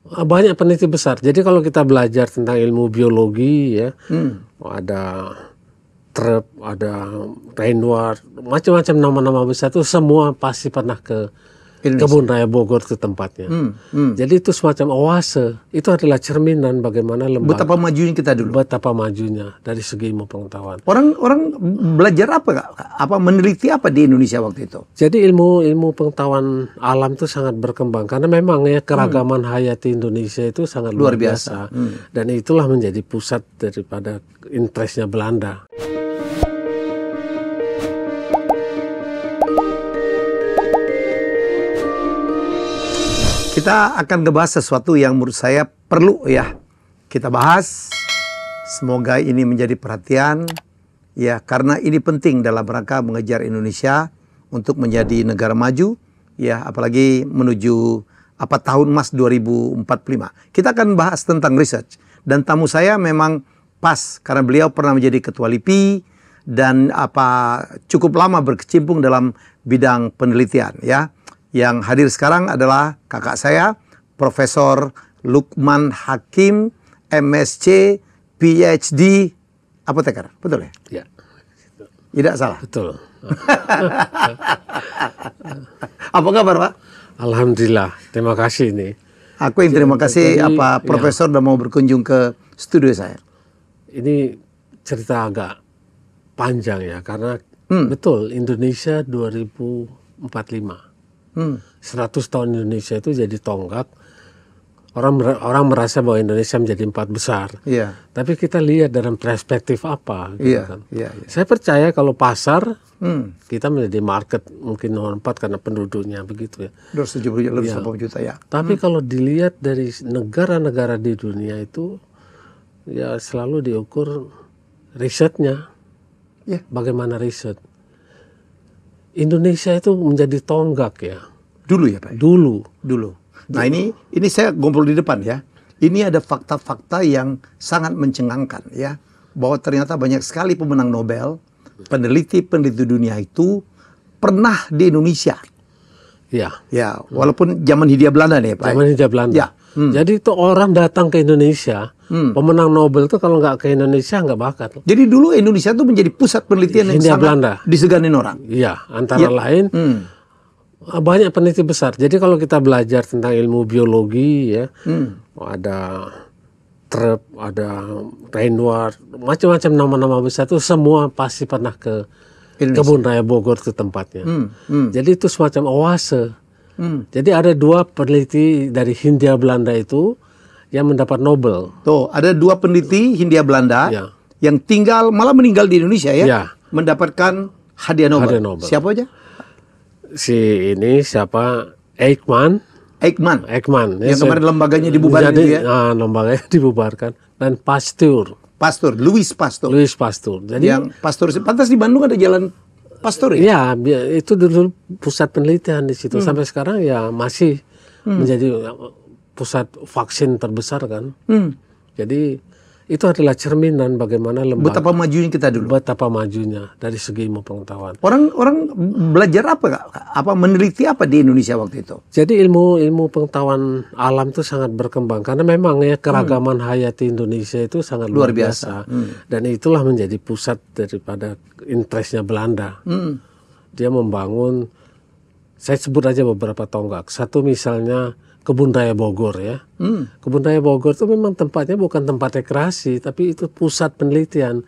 Banyak peneliti besar. Jadi kalau kita belajar tentang ilmu biologi ya, ada Trepp, ada Reinward, macam-macam nama-nama besar itu semua pasti pernah ke Kebun Raya Bogor itu tempatnya. Jadi itu semacam oase. Itu adalah cerminan bagaimana lembaga. Betapa majunya kita dulu. Betapa majunya dari segi ilmu pengetahuan. Orang belajar apa, Kak? Meneliti apa di Indonesia waktu itu? Jadi ilmu pengetahuan alam itu sangat berkembang karena memang ya keragaman hayati Indonesia itu sangat luar biasa. Dan itulah menjadi pusat daripada interestnya Belanda. Kita akan ngebahas sesuatu yang menurut saya perlu ya kita bahas. Semoga ini menjadi perhatian ya, karena ini penting dalam rangka mengejar Indonesia untuk menjadi negara maju ya, apalagi menuju tahun emas 2045. Kita akan bahas tentang research dan tamu saya memang pas karena beliau pernah menjadi ketua LIPI dan cukup lama berkecimpung dalam bidang penelitian ya. Yang hadir sekarang adalah kakak saya, Profesor Lukman Hakim, MSc, PhD, apoteker. Betul ya? Ya. Tidak salah? Betul. Apa kabar, Pak? Alhamdulillah, terima kasih nih. Aku yang terima kasih Profesor udah mau berkunjung ke studio saya. Ini cerita agak panjang ya, karena betul Indonesia 2045. 100 tahun Indonesia itu jadi tonggak. Orang merasa bahwa Indonesia menjadi 4 besar. Iya. Tapi kita lihat dalam perspektif apa. Gitu kan. Iya. Saya percaya kalau pasar kita menjadi market mungkin nomor 4 karena penduduknya begitu ya. 270 juta ya. Tapi kalau dilihat dari negara-negara di dunia itu ya selalu diukur risetnya. Ya. Bagaimana riset? Indonesia itu menjadi tonggak ya. Dulu ya Pak? Dulu. Nah ini saya ngobrol di depan ya. Ini ada fakta-fakta yang sangat mencengangkan ya. Bahwa ternyata banyak sekali pemenang Nobel, peneliti dunia itu pernah di Indonesia. Ya. Ya, walaupun zaman Hindia Belanda nih Pak. Zaman Hindia Belanda. Ya. Jadi itu orang datang ke Indonesia, pemenang Nobel itu kalau nggak ke Indonesia nggak bakat. Jadi dulu Indonesia itu menjadi pusat penelitian yang sangat Belanda diseganin orang. Iya, antara lain banyak peneliti besar. Jadi kalau kita belajar tentang ilmu biologi ya, ada Trepp, ada Reinward, macam-macam nama-nama besar itu semua pasti pernah ke Kebun Raya Bogor itu tempatnya. Jadi itu semacam oase. Jadi ada 2 peneliti dari Hindia Belanda itu yang mendapat Nobel. Tuh, ada 2 peneliti Hindia Belanda yang malah meninggal di Indonesia ya, mendapatkan hadiah Nobel. Siapa aja? Siapa? Ekman. Yang kemarin lembaganya dibubarkan ya. Lembaganya dibubarkan. Dan Louis Pasteur. Jadi yang Pasteur, pantas di Bandung ada jalan Pasteur ya? Ya, itu dulu pusat penelitian di situ. Sampai sekarang ya masih menjadi pusat vaksin terbesar kan. Jadi itu adalah cerminan bagaimana lembaga. Betapa majunya kita dulu. Betapa majunya dari segi ilmu pengetahuan. Orang belajar apa, Kak? Meneliti apa di Indonesia waktu itu? Jadi ilmu pengetahuan alam itu sangat berkembang karena memang ya keragaman hayati Indonesia itu sangat luar biasa. Dan itulah menjadi pusat daripada interestnya Belanda. Dia membangun, saya sebut aja beberapa tonggak. Satu misalnya Kebun Raya Bogor ya. Kebun Raya Bogor itu memang tempatnya bukan tempat rekreasi, tapi itu pusat penelitian.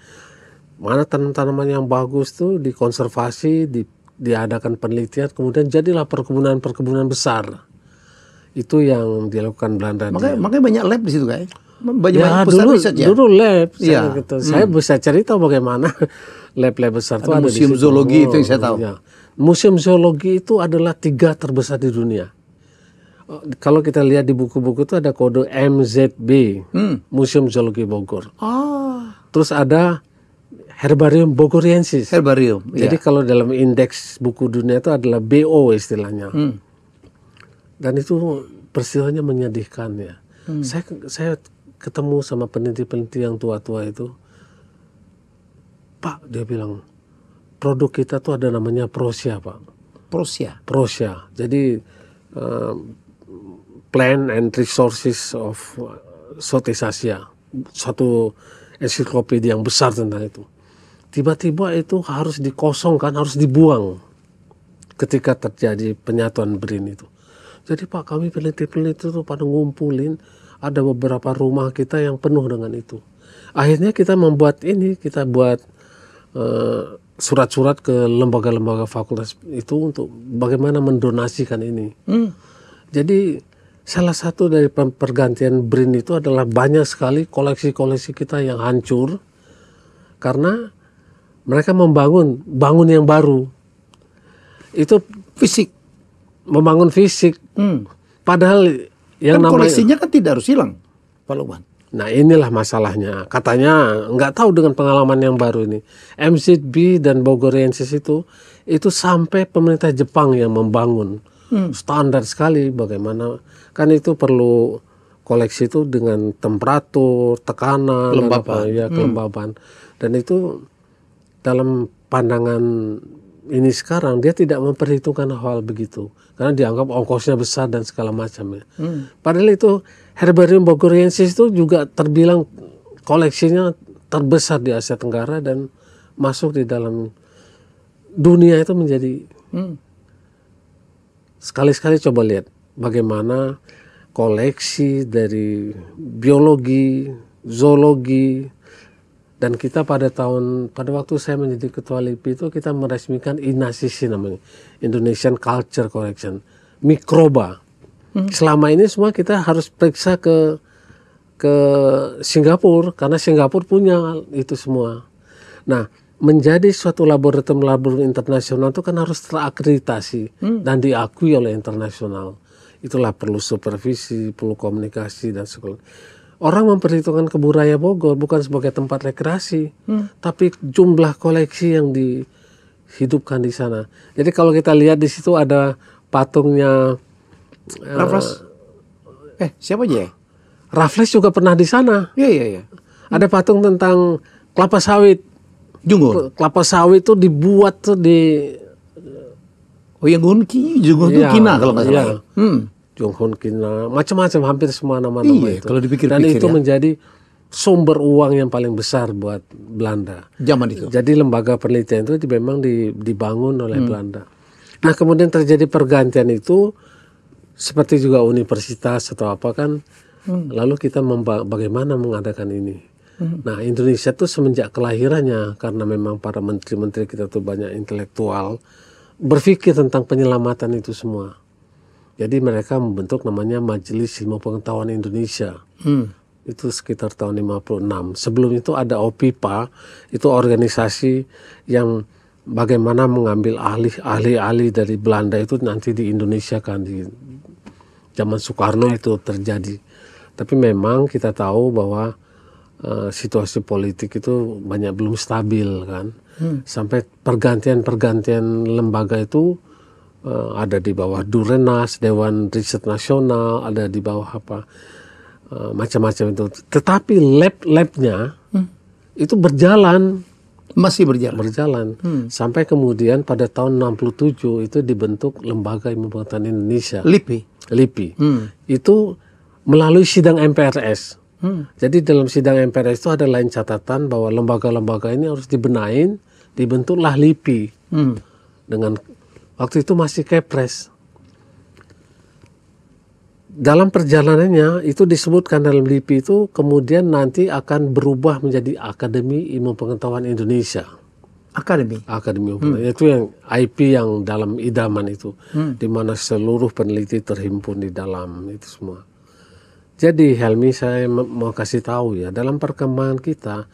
Mana tanaman-tanaman yang bagus tuh dikonservasi, diadakan penelitian, kemudian jadilah perkebunan besar. Itu yang dilakukan Belanda. Makanya banyak lab di situ, Kak. Banyak pusat riset ya. Dulu lab. Saya bisa cerita bagaimana lab-lab besar itu ada museum zoologi itu yang saya tahu. Ya. Museum zoologi itu adalah 3 terbesar di dunia. Kalau kita lihat di buku-buku itu ada kode MZB, Museum Zoologi Bogor. Terus ada Herbarium Bogoriensis. Jadi kalau dalam indeks buku dunia itu adalah BO istilahnya. Dan itu peristiwanya menyedihkan ya. Saya ketemu sama peneliti-peneliti yang tua-tua itu. Pak, dia bilang, produk kita tuh ada namanya Prosia, Pak. Prosia. Jadi Plan and Resources of Southeast Asia, satu ensiklopedia yang besar tentang itu. Tiba-tiba itu harus dikosongkan, harus dibuang ketika terjadi penyatuan BRIN itu. Jadi Pak, kami peneliti-peneliti itu pada ngumpulin, ada beberapa rumah kita yang penuh dengan itu. Akhirnya kita membuat ini, kita buat surat-surat ke lembaga-lembaga fakultas itu untuk bagaimana mendonasikan ini. Jadi salah satu dari pergantian BRIN itu adalah banyak sekali koleksi-koleksi kita yang hancur karena mereka bangun yang baru. Itu Fisik. membangun fisik. Padahal yang Kan namanya koleksinya kan tidak harus hilang, Pak Lukman. Nah inilah masalahnya. Katanya nggak tahu dengan pengalaman yang baru ini. MZB dan Bogoriensis itu sampai pemerintah Jepang yang membangun. Standar sekali bagaimana. Kan itu perlu koleksi itu dengan temperatur, tekanan, kelembaban. Dan itu dalam pandangan ini sekarang dia tidak memperhitungkan hal begitu. Karena dianggap ongkosnya besar dan segala macam. Padahal itu Herbarium Bogoriensis itu juga terbilang koleksinya terbesar di Asia Tenggara dan masuk di dalam dunia itu menjadi sekali-sekali coba lihat bagaimana koleksi dari biologi, zoologi, dan kita pada waktu saya menjadi ketua LIPI itu kita meresmikan INACC namanya, Indonesian Culture Collection, mikroba. Selama ini semua kita harus periksa ke Singapura karena Singapura punya itu semua. Nah, menjadi suatu laboratorium internasional itu kan harus terakreditasi dan diakui oleh internasional. Itulah perlu supervisi, perlu komunikasi dan segala. Orang memperhitungkan Kebun Raya Bogor bukan sebagai tempat rekreasi, tapi jumlah koleksi yang dihidupkan di sana. Jadi kalau kita lihat di situ ada patungnya Raffles. Siapa aja ya? Raffles juga pernah di sana. Iya. Ada patung tentang kelapa sawit. Jungun. Kelapa sawit itu dibuat tuh di Jungun itu Kina kalau nggak salah. Junghun Kina, macam-macam, hampir semua nama-nama itu. Kalau dipikir-pikir, dan itu ya, menjadi sumber uang yang paling besar buat Belanda. Zaman itu. Jadi lembaga penelitian itu memang dibangun oleh Belanda. Nah kemudian terjadi pergantian itu. Seperti juga universitas atau apa kan, lalu kita bagaimana mengadakan ini. Nah Indonesia tuh semenjak kelahirannya, karena memang para menteri-menteri kita tuh banyak intelektual, berpikir tentang penyelamatan itu semua. Jadi mereka membentuk namanya Majelis Ilmu Pengetahuan Indonesia. Itu sekitar tahun 56. Sebelum itu ada OPIPA, itu organisasi yang bagaimana mengambil ahli-ahli dari Belanda itu nanti di Indonesia kan di zaman Soekarno itu terjadi. Tapi memang kita tahu bahwa situasi politik itu belum stabil kan. Sampai pergantian lembaga itu ada di bawah Durenas, Dewan Riset Nasional, ada di bawah macam-macam itu. Tetapi lab-labnya itu berjalan. Masih berjalan. Sampai kemudian pada tahun 67 itu dibentuk Lembaga Ilmu Pengetahuan Indonesia. LIPI. Itu melalui sidang MPRS. Jadi dalam sidang MPRS itu ada lain catatan bahwa lembaga-lembaga ini harus dibenahin, dibentuklah LIPI. Dengan waktu itu masih Kepres. Dalam perjalanannya itu disebutkan dalam LIPI itu kemudian nanti akan berubah menjadi Akademi Ilmu Pengetahuan Indonesia. Akademi Ilmu Pengetahuan. Itu yang IP yang dalam idaman itu, di mana seluruh peneliti terhimpun di dalam itu semua. Jadi Helmi, saya mau kasih tahu ya, dalam perkembangan kita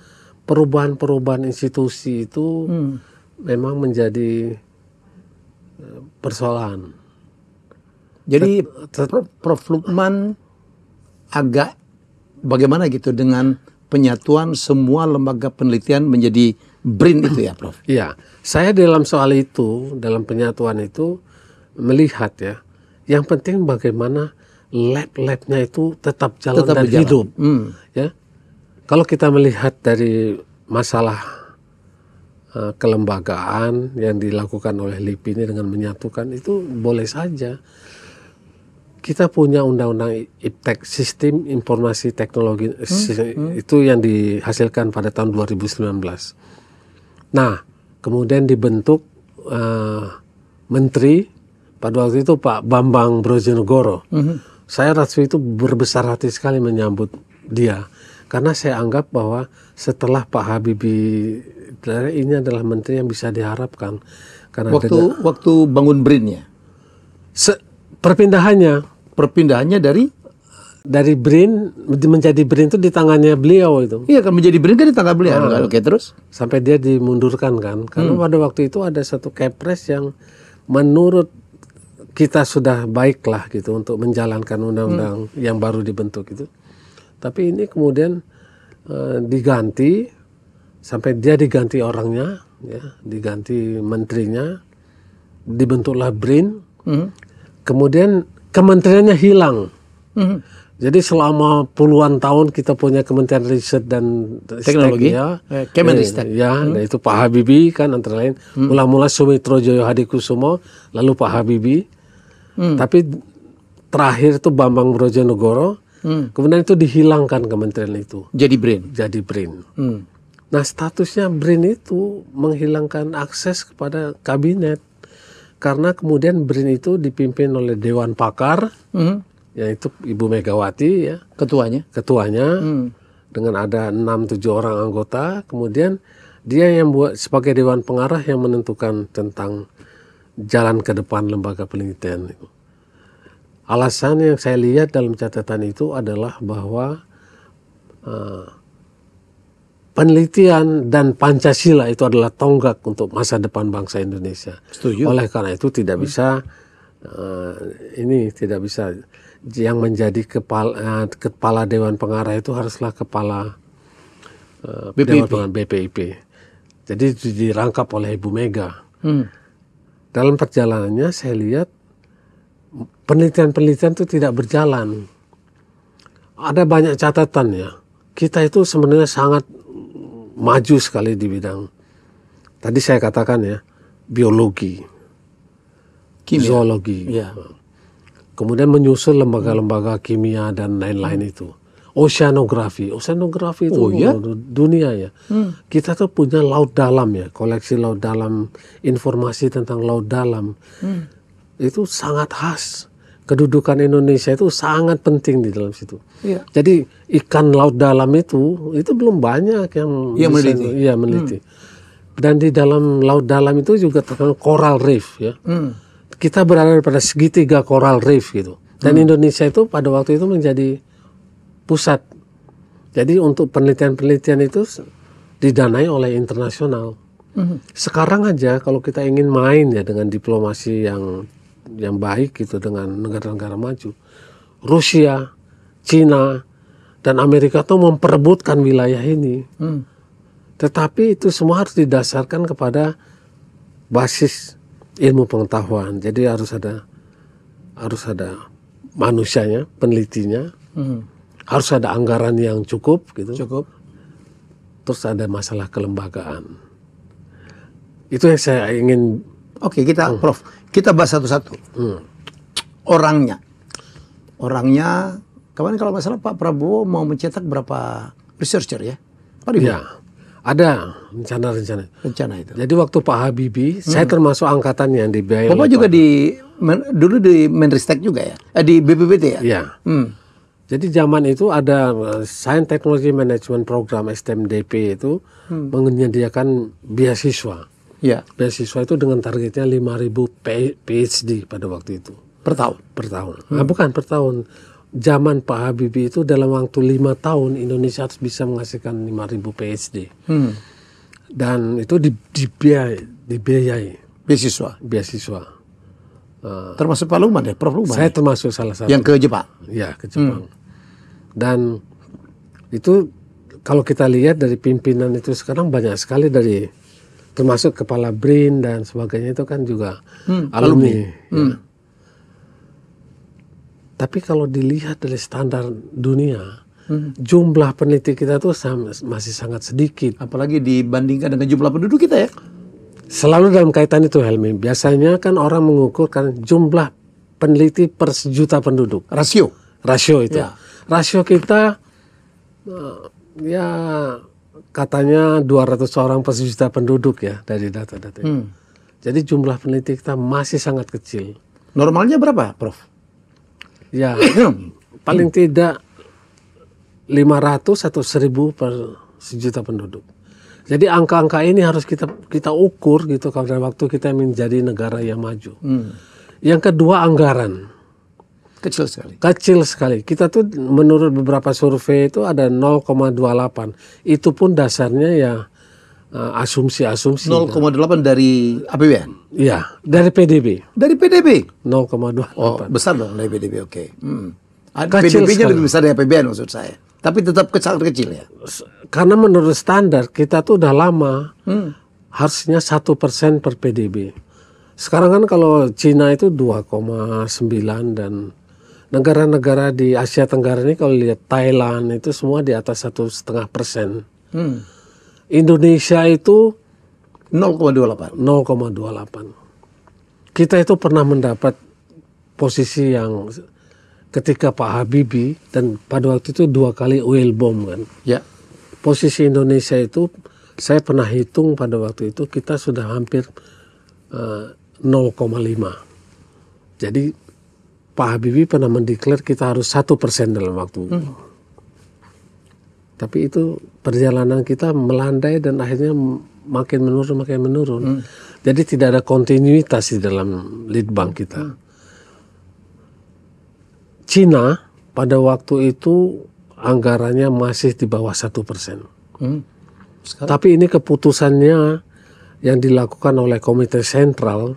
perubahan-perubahan institusi itu memang menjadi persoalan. Jadi Prof. Lukman agak bagaimana gitu dengan penyatuan semua lembaga penelitian menjadi BRIN itu ya Prof? Iya, saya dalam soal itu, dalam penyatuan itu melihat ya, yang penting bagaimana lab-labnya itu tetap jalan dan hidup. Ya, kalau kita melihat dari masalah kelembagaan yang dilakukan oleh LIPI ini dengan menyatukan itu boleh saja. kita punya undang-undang IPTEK, Sistem Informasi Teknologi, itu yang dihasilkan pada tahun 2019. Nah, kemudian dibentuk menteri pada waktu itu Pak Bambang Brojonegoro. Saya waktu itu berbesar hati sekali menyambut dia, karena saya anggap bahwa setelah Pak Habibie ini adalah menteri yang bisa diharapkan. Karena waktu bangun BRIN-nya. Perpindahannya dari BRIN menjadi BRIN itu di tangannya beliau itu. Iya kan, menjadi BRIN kan di tangan beliau. Oke, terus sampai dia dimundurkan kan, karena pada waktu itu ada satu kepres yang menurut kita sudah baiklah gitu untuk menjalankan undang-undang yang baru dibentuk itu. Tapi ini kemudian diganti, sampai dia diganti orangnya, ya, diganti menterinya, dibentuklah BRIN. Kemudian kementeriannya hilang. Jadi selama puluhan tahun kita punya Kementerian Riset dan Teknologi, ya, Kemenristek. Ya, nah itu Pak Habibie kan antara lain. Mula-mula Sumitrojoyo Hadikusumo, lalu Pak Habibie. Tapi terakhir itu Bambang Brojonegoro. Kemudian itu dihilangkan kementerian itu. Jadi BRIN. Jadi BRIN. Nah, statusnya BRIN itu menghilangkan akses kepada kabinet. Karena kemudian BRIN itu dipimpin oleh Dewan Pakar, yaitu Ibu Megawati, ya, ketuanya, dengan ada 6-7 orang anggota. Kemudian dia yang buat sebagai Dewan Pengarah yang menentukan tentang jalan ke depan lembaga penelitian itu. Alasan yang saya lihat dalam catatan itu adalah bahwa penelitian dan Pancasila itu adalah tonggak untuk masa depan bangsa Indonesia. Setuju. Oleh karena itu tidak bisa tidak bisa yang menjadi kepala Dewan Pengarah itu haruslah kepala Dewan Pengarah BPIP. Jadi dirangkap oleh Ibu Mega. Dalam perjalanannya saya lihat penelitian-penelitian itu tidak berjalan. Ada banyak catatan ya. Kita itu sebenarnya sangat maju sekali di bidang, tadi saya katakan ya, biologi, kimia, zoologi. Ya. Kemudian menyusul lembaga-lembaga kimia dan lain-lain itu. Oceanografi itu dunia ya. Kita tuh punya laut dalam ya, koleksi laut dalam, informasi tentang laut dalam. Itu sangat khas. Kedudukan Indonesia itu sangat penting di dalam situ. Iya. Jadi ikan laut dalam itu belum banyak yang meneliti. Dan di dalam laut dalam itu juga terkenal coral reef ya. Kita berada pada segitiga coral reef gitu. Dan Indonesia itu pada waktu itu menjadi pusat. Jadi untuk penelitian-penelitian itu didanai oleh internasional. Sekarang aja kalau kita ingin main ya dengan diplomasi yang baik gitu dengan negara-negara maju, Rusia, Cina, dan Amerika tuh memperebutkan wilayah ini. Tetapi itu semua harus didasarkan kepada basis ilmu pengetahuan. Jadi harus ada manusianya, penelitinya, harus ada anggaran yang cukup gitu. Terus ada masalah kelembagaan. Itu yang saya ingin. Oke, Prof, kita bahas satu-satu. Orangnya, kemarin kalau nggak salah Pak Prabowo mau mencetak berapa researcher ya? Ya, ada rencana itu. Jadi waktu Pak Habibie, saya termasuk angkatan yang dibiayai. Bapak juga dulu di Menristek juga ya? Di BPPT ya? Iya. Jadi zaman itu ada Science Technology Management Program STMDP itu menyediakan beasiswa. Ya. Beasiswa itu dengan targetnya 5.000 PhD pada waktu itu. Per tahun? Per tahun. Nah, bukan per tahun. Zaman Pak Habibie itu dalam waktu 5 tahun Indonesia harus bisa menghasilkan 5.000 PhD. Dan itu dibiayai. Beasiswa. Termasuk Pak Luman ya, Prof. Luman? Saya termasuk salah satu. Yang ke Jepang? Ya, ke Jepang. Dan itu kalau kita lihat dari pimpinan itu sekarang banyak sekali termasuk kepala BRIN dan sebagainya itu kan juga alumni. Ya. Tapi kalau dilihat dari standar dunia, jumlah peneliti kita tuh masih sangat sedikit. Apalagi dibandingkan dengan jumlah penduduk kita ya. Selalu dalam kaitan itu Helmi, biasanya kan orang mengukurkan jumlah peneliti per sejuta penduduk. Rasio itu. Ya. Rasio kita ya katanya 200 orang per sejuta penduduk ya dari data-data itu. Jadi jumlah peneliti kita masih sangat kecil. Normalnya berapa, Prof? Ya, paling tidak 500 atau 1000 per sejuta penduduk. Jadi angka-angka ini harus kita ukur gitu pada waktu kita menjadi negara yang maju. Yang kedua, anggaran. Kecil sekali. Kecil sekali. Kita tuh menurut beberapa survei itu ada 0,28. Itu pun dasarnya ya asumsi-asumsi. 0,8 dari APBN? Iya, dari PDB. Dari PDB? 0,28. Oh, besar dong dari PDB, oke. Kecil PDB-nya sekali. lebih besar dari APBN maksud saya. Tapi tetap kecil ya? Karena menurut standar kita tuh udah lama harusnya 1% per PDB. Sekarang kan kalau Cina itu 2,9 dan negara-negara di Asia Tenggara ini kalau lihat Thailand itu semua di atas 1,5%. Indonesia itu 0,28. 0,28. Kita itu pernah mendapat posisi yang ketika Pak Habibie dan pada waktu itu 2 kali oil bomb kan. Ya. Posisi Indonesia itu saya pernah hitung pada waktu itu kita sudah hampir 0,5. Jadi Pak Habibie pernah mendeklar kita harus 1% dalam waktu. Tapi itu perjalanan kita melandai dan akhirnya makin menurun. Jadi tidak ada kontinuitas di dalam lead bank kita. Cina pada waktu itu anggarannya masih di bawah 1%. Tapi ini keputusannya yang dilakukan oleh Komite Sentral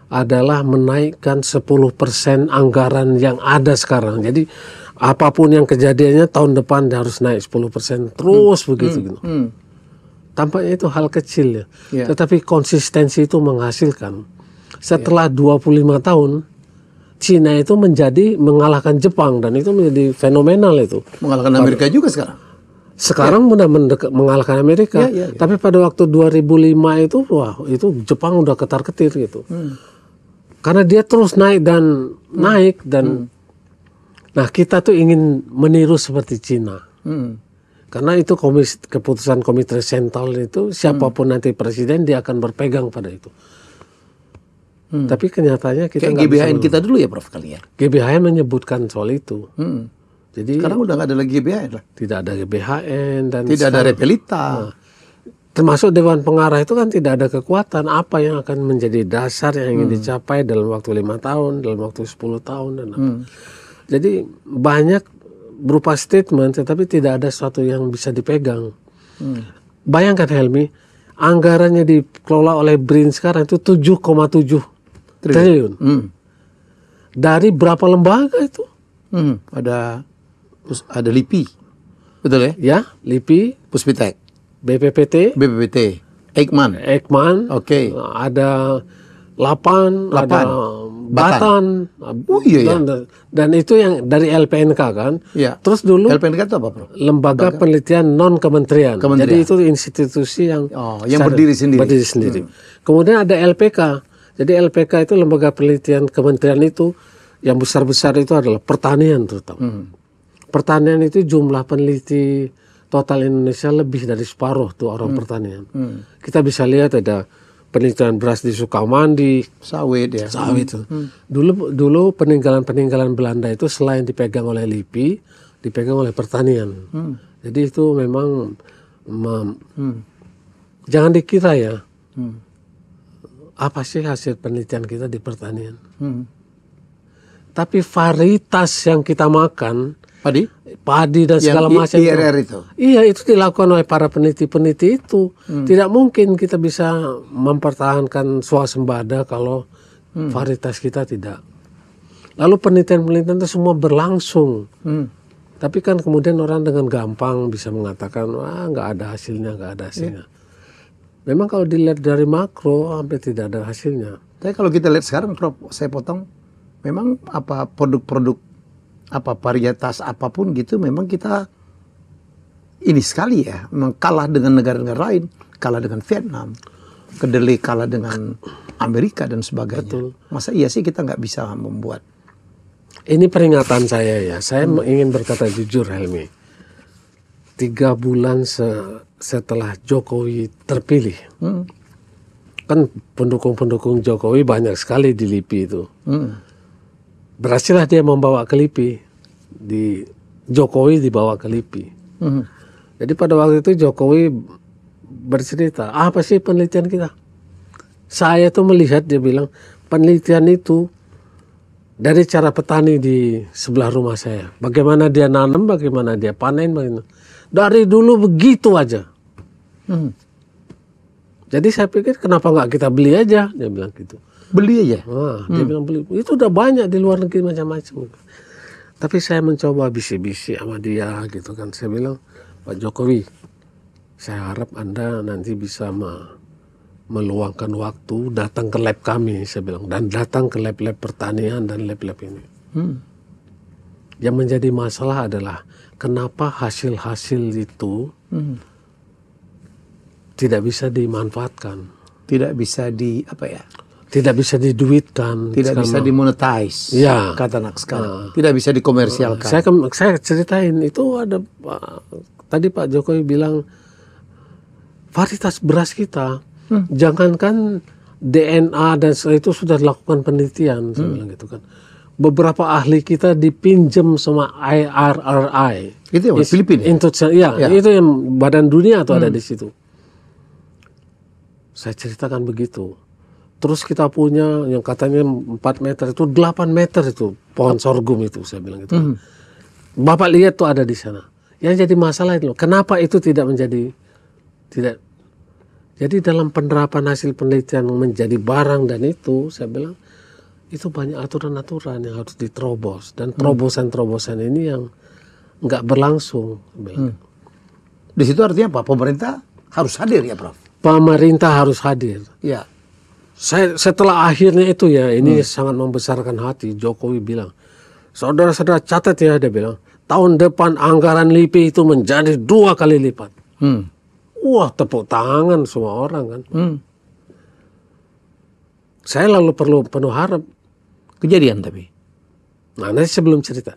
adalah menaikkan 10% anggaran yang ada sekarang. Jadi apapun yang kejadiannya tahun depan harus naik 10% terus begitu gitu. Tampaknya itu hal kecil ya. Tetapi konsistensi itu menghasilkan. Setelah 25 tahun Cina itu mengalahkan Jepang dan itu menjadi fenomenal itu. Mengalahkan Amerika juga sekarang. Sekarang udah mengalahkan Amerika. Tapi pada waktu 2005 itu wah itu Jepang udah ketar-ketir gitu. Karena dia terus naik dan nah kita tuh ingin meniru seperti Cina. Karena itu keputusan Komite Sentral itu siapapun nanti presiden dia akan berpegang pada itu. Tapi kenyataannya kita kayak GBHN kita dulu ya Prof kali ya. GBHN menyebutkan soal itu. Jadi sekarang udah nggak ada lagi GBHN lah. Tidak ada GBHN dan tidak ada Repelita. Termasuk Dewan Pengarah itu kan tidak ada kekuatan apa yang akan menjadi dasar yang ingin dicapai dalam waktu 5 tahun, dalam waktu 10 tahun dan apa. Jadi banyak berupa statement tetapi tidak ada sesuatu yang bisa dipegang. Bayangkan Helmi, anggarannya dikelola oleh BRIN sekarang itu 7,7 triliun. Dari berapa lembaga itu? Ada LIPI, betul ya? Ya, LIPI, Puspitek, BPPT, Eijkman, oke. Ada Lapan, ada Batan. Oh iya ya. Dan itu yang dari LPNK kan. Ya. Terus dulu LPNK itu apa, Bro? Lembaga Penelitian Non Kementerian. Jadi itu institusi yang berdiri sendiri. Kemudian ada LPK. Jadi LPK itu lembaga penelitian kementerian itu yang besar-besar itu adalah pertanian terutama. Pertanian itu jumlah peneliti total Indonesia lebih dari separuh tuh orang pertanian. Kita bisa lihat ada penelitian beras di Sukamandi, sawit ya. Sawit itu. Dulu peninggalan Belanda itu selain dipegang oleh LIPI, dipegang oleh pertanian. Jadi itu memang jangan dikira ya. Apa sih hasil penelitian kita di pertanian? Tapi varietas yang kita makan, padi dan segala macam itu. Iya, itu dilakukan oleh para peneliti-peneliti itu. Tidak mungkin kita bisa mempertahankan swasembada kalau varietas kita tidak. Lalu penelitian-penelitian itu semua berlangsung. Tapi kan kemudian orang dengan gampang bisa mengatakan, wah nggak ada hasilnya. Memang kalau dilihat dari makro hampir tidak ada hasilnya. Tapi kalau kita lihat sekarang, Prof, saya potong, memang apa produk-produk apa varietas apapun gitu, memang kita ini sekali ya, memang kalah dengan negara-negara lain, kalah dengan Vietnam, kedelai kalah dengan Amerika dan sebagainya. Betul. Masa iya sih kita nggak bisa membuat? Ini peringatan saya ya. Saya ingin berkata jujur, Helmi. 3 bulan setelah Jokowi terpilih, kan pendukung-pendukung Jokowi banyak sekali di LIPI itu. Berhasillah dia membawa ke LIPI. Jokowi dibawa ke LIPI. Jadi pada waktu itu Jokowi bercerita, apa sih penelitian kita? Saya tuh melihat, dia bilang, penelitian itu dari cara petani di sebelah rumah saya. Bagaimana dia nanam, bagaimana dia panen, bagaimana. Dari dulu begitu aja. Jadi saya pikir kenapa nggak kita beli aja, dia bilang gitu. Beli aja? Dia bilang beli. Itu udah banyak di luar negeri macam-macam. Tapi saya mencoba bisi-bisi sama dia gitu kan. Saya bilang, Pak Jokowi, saya harap Anda nanti bisa meluangkan waktu datang ke lab kami, saya bilang, dan datang ke lab-lab pertanian dan lab-lab ini. Yang menjadi masalah adalah kenapa hasil-hasil itu tidak bisa dimanfaatkan, tidak bisa tidak bisa diduitkan, tidak bisa dimonetize, ya, kata anak sekarang, tidak bisa dikomersialkan. Saya ceritain itu ada tadi Pak Jokowi bilang varietas beras kita, jangankan DNA dan itu sudah dilakukan penelitian, saya bilang gitu kan. Beberapa ahli kita dipinjam sama IRRI. Itu yang Filipina. Itu yang badan dunia tuh ada di situ. Saya ceritakan begitu. Terus kita punya yang katanya 4 meter itu 8 meter itu pohon sorghum itu, saya bilang gitu. Bapak lihat tuh ada di sana. Yang jadi masalah itu, kenapa itu tidak. Jadi dalam penerapan hasil penelitian menjadi barang dan itu, saya bilang, itu banyak aturan-aturan yang harus diterobos. Dan terobosan-terobosan ini yang nggak berlangsung. Di situ artinya apa? Pemerintah harus hadir ya, Prof? Pemerintah harus hadir. Ya. Setelah akhirnya itu ya, ini sangat membesarkan hati. Jokowi bilang, saudara-saudara catat ya, dia bilang, tahun depan anggaran LIPI itu menjadi 2 kali lipat. Wah, tepuk tangan semua orang kan. Saya lalu penuh harap. Kejadian tapi. Nah, nanti sebelum cerita.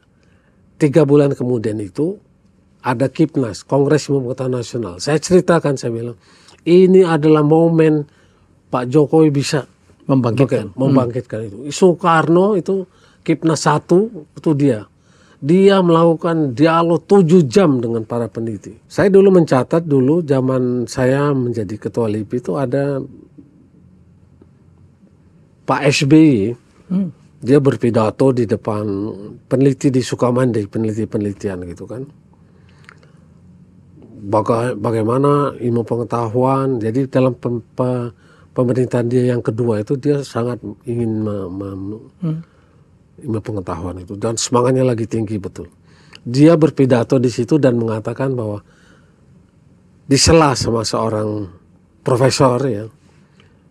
3 bulan kemudian itu ada Kipnas, Kongres Ilmu Pengetahuan Nasional. Saya ceritakan, saya bilang, ini adalah momen Pak Jokowi bisa membangkitkan itu. Soekarno itu Kipnas 1 itu dia. Dia melakukan dialog 7 jam dengan para peneliti. Saya dulu mencatat zaman saya menjadi ketua LIPI itu ada Pak SBY. Dia berpidato di depan peneliti di Sukamandi, penelitian gitu kan. Bagaimana ilmu pengetahuan. Jadi dalam pemerintahan dia yang kedua itu dia sangat ingin ilmu pengetahuan itu, dan semangatnya lagi tinggi betul. Dia berpidato di situ dan mengatakan bahwa disela sama seorang profesor ya,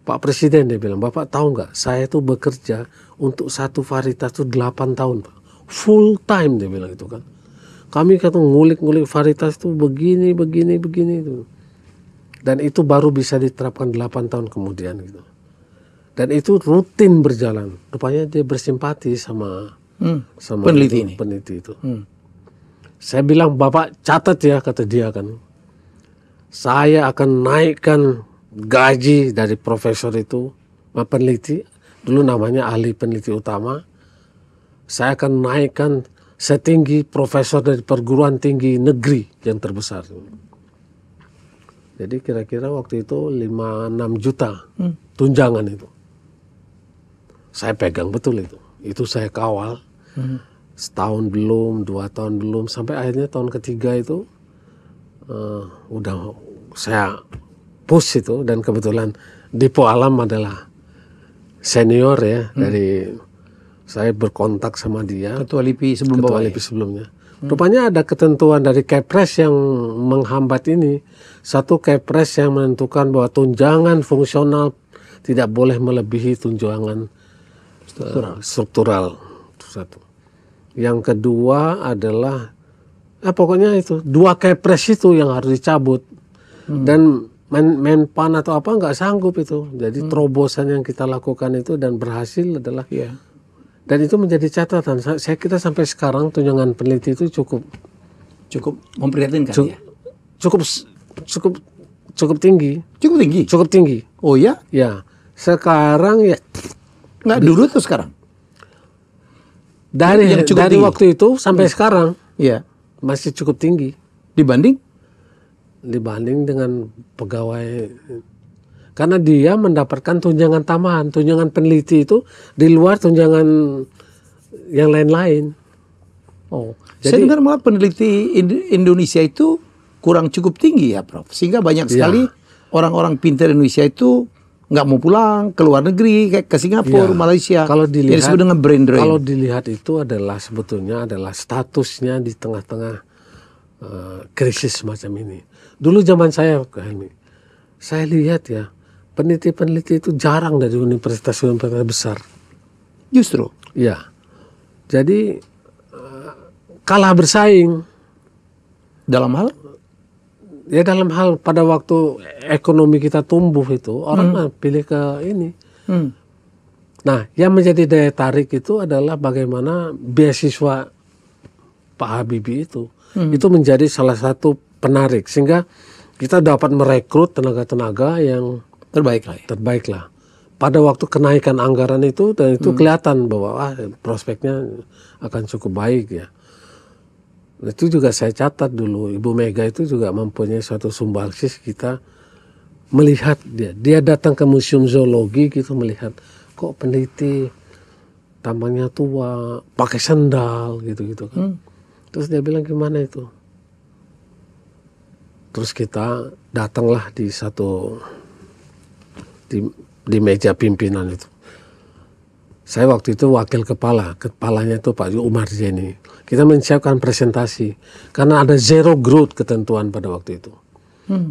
Pak Presiden, dia bilang, Bapak tahu nggak, saya tuh bekerja untuk satu varietas itu 8 tahun Pak, full time, dia bilang itu kan. Kami kata ngulik-ngulik varietas itu begini itu, dan itu baru bisa diterapkan 8 tahun kemudian gitu. Dan itu rutin berjalan. Rupanya dia bersimpati sama peneliti itu. Saya bilang, Bapak catat ya, kata dia kan. Saya akan naikkan gaji dari profesor itu, peneliti, dulu namanya ahli peneliti utama. Saya akan naikkan setinggi profesor dari perguruan tinggi negeri yang terbesar. Jadi kira-kira waktu itu 5-6 juta tunjangan itu. Saya pegang betul itu. Itu saya kawal. Setahun belum, 2 tahun belum, sampai akhirnya tahun ketiga itu udah saya push itu. Dan kebetulan Dipo Alam adalah senior ya, dari saya berkontak sama dia. Ketua LIPI sebelumnya. Rupanya ada ketentuan dari Kepres yang menghambat ini. Satu Kepres yang menentukan bahwa tunjangan fungsional tidak boleh melebihi tunjangan struktural. Satu. Yang kedua adalah pokoknya itu 2 Kepres itu yang harus dicabut. Dan Menpan atau apa nggak sanggup itu. Jadi terobosan yang kita lakukan itu dan berhasil adalah dan itu menjadi catatan. Saya kira sampai sekarang tunjangan peneliti itu cukup memprihatinkan cukup tinggi. Cukup tinggi. Cukup tinggi. Oh ya? Ya. Sekarang ya nggak dulu tuh sekarang. Dari tinggi. Waktu itu sampai sekarang ya masih cukup tinggi dibanding dengan pegawai, karena dia mendapatkan tunjangan tambahan, tunjangan peneliti itu di luar tunjangan yang lain-lain. Oh, jadi, saya dengar malah peneliti Indonesia itu kurang cukup tinggi ya, Prof. Sehingga banyak sekali orang-orang pintar Indonesia itu nggak mau pulang ke luar negeri, kayak ke Singapura, Malaysia. Kalau dilihat, disebut dengan brain drain. Kalau dilihat itu sebetulnya adalah statusnya di tengah-tengah krisis semacam ini. Dulu zaman saya lihat ya, peneliti-peneliti itu jarang dari universitas-universitas besar. Justru? Ya. Jadi kalah bersaing. Dalam hal? Ya dalam hal pada waktu ekonomi kita tumbuh itu, orang pilih ke ini. Nah, yang menjadi daya tarik itu adalah bagaimana beasiswa Pak Habibie itu menjadi salah satu penarik, sehingga kita dapat merekrut tenaga-tenaga yang terbaik lah. Pada waktu kenaikan anggaran itu, dan itu kelihatan bahwa prospeknya akan cukup baik ya. Itu juga saya catat dulu, Ibu Mega itu juga mempunyai suatu sumbangsis kita melihat dia datang ke museum zoologi gitu, melihat kok peneliti tampangnya tua, pakai sendal gitu kan. Terus dia bilang gimana itu? Terus kita datanglah di meja pimpinan itu. Saya waktu itu wakil kepalanya itu Pak Umar Zeni. Kita menyiapkan presentasi karena ada zero growth ketentuan pada waktu itu.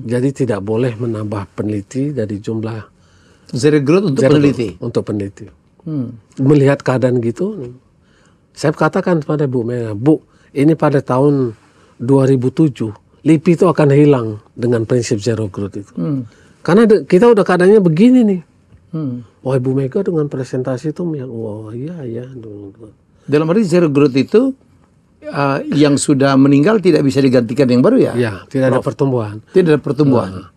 Jadi tidak boleh menambah peneliti dari jumlah zero growth untuk peneliti. Untuk peneliti. Melihat keadaan gitu, saya katakan kepada Bu Mega, Bu, ini pada tahun 2007 LIPI itu akan hilang dengan prinsip zero growth itu. Karena kita udah keadaannya begini nih. Wah, Ibu Mega dengan presentasi itu, wah iya. Dalam arti zero growth itu yang sudah meninggal tidak bisa digantikan yang baru ya? Ya, tidak ada pertumbuhan. Tidak ada pertumbuhan.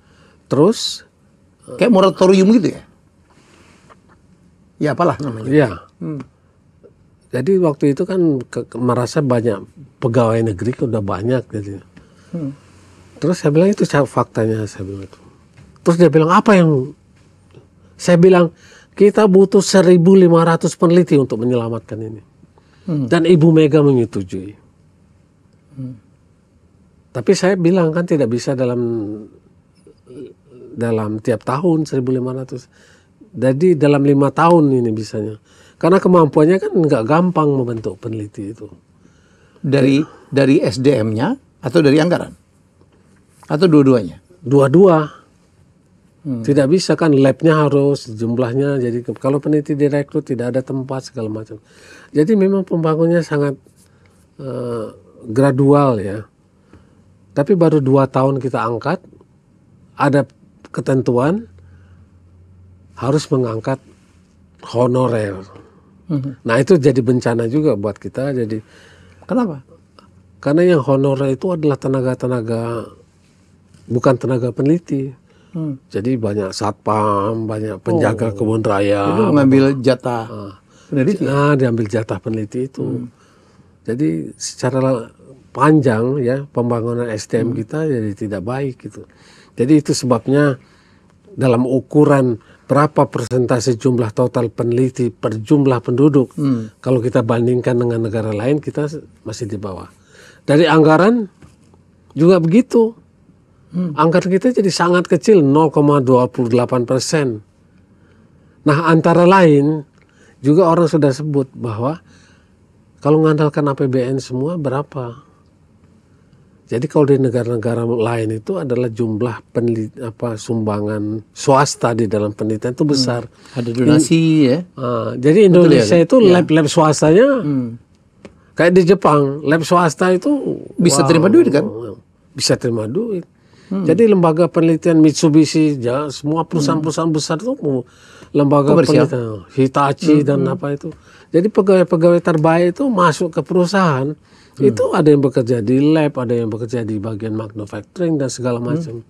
Terus kayak moratorium gitu ya? Ya apalah namanya. Iya. Jadi waktu itu kan merasa banyak pegawai negeri udah banyak gitu. Terus saya bilang itu faktanya, saya bilang itu. Terus dia bilang apa yang saya bilang kita butuh 1.500 peneliti untuk menyelamatkan ini. Dan Ibu Mega menyetujui. Tapi saya bilang kan tidak bisa dalam tiap tahun 1.500. Jadi dalam 5 tahun ini bisanya. Karena kemampuannya kan nggak gampang membentuk peneliti itu. Dari SDM-nya atau dari anggaran? Atau dua-duanya? Dua-dua. Tidak bisa kan, labnya harus jumlahnya. Jadi kalau peneliti direkrut tidak ada tempat segala macam. Jadi memang pembangunannya sangat gradual ya. Tapi baru 2 tahun kita angkat, ada ketentuan harus mengangkat honorer. Nah itu jadi bencana juga buat kita. Jadi kenapa? Karena yang honorer itu adalah tenaga-tenaga, bukan tenaga peneliti. Jadi banyak satpam, banyak penjaga kebun raya. Itu mengambil jatah peneliti. Nah, diambil jatah peneliti itu. Jadi secara panjang ya pembangunan SDM kita jadi tidak baik gitu. Jadi itu sebabnya dalam ukuran berapa persentase jumlah total peneliti per jumlah penduduk, kalau kita bandingkan dengan negara lain kita masih di bawah. Dari anggaran juga begitu. Anggaran kita jadi sangat kecil, 0,28%. Nah antara lain juga orang sudah sebut bahwa kalau mengandalkan APBN semua berapa. Jadi kalau di negara-negara lain itu adalah jumlah sumbangan swasta di dalam penelitian itu besar. Ada donasi ya. Jadi Indonesia itu lab swastanya kayak di Jepang, lab swasta itu bisa terima duit kan? Bisa terima duit. Jadi lembaga penelitian Mitsubishi, ya, semua perusahaan-perusahaan besar itu lembaga komersial. penelitian Hitachi dan apa itu. Jadi pegawai-pegawai terbaik itu masuk ke perusahaan. Itu ada yang bekerja di lab, ada yang bekerja di bagian manufacturing dan segala macam.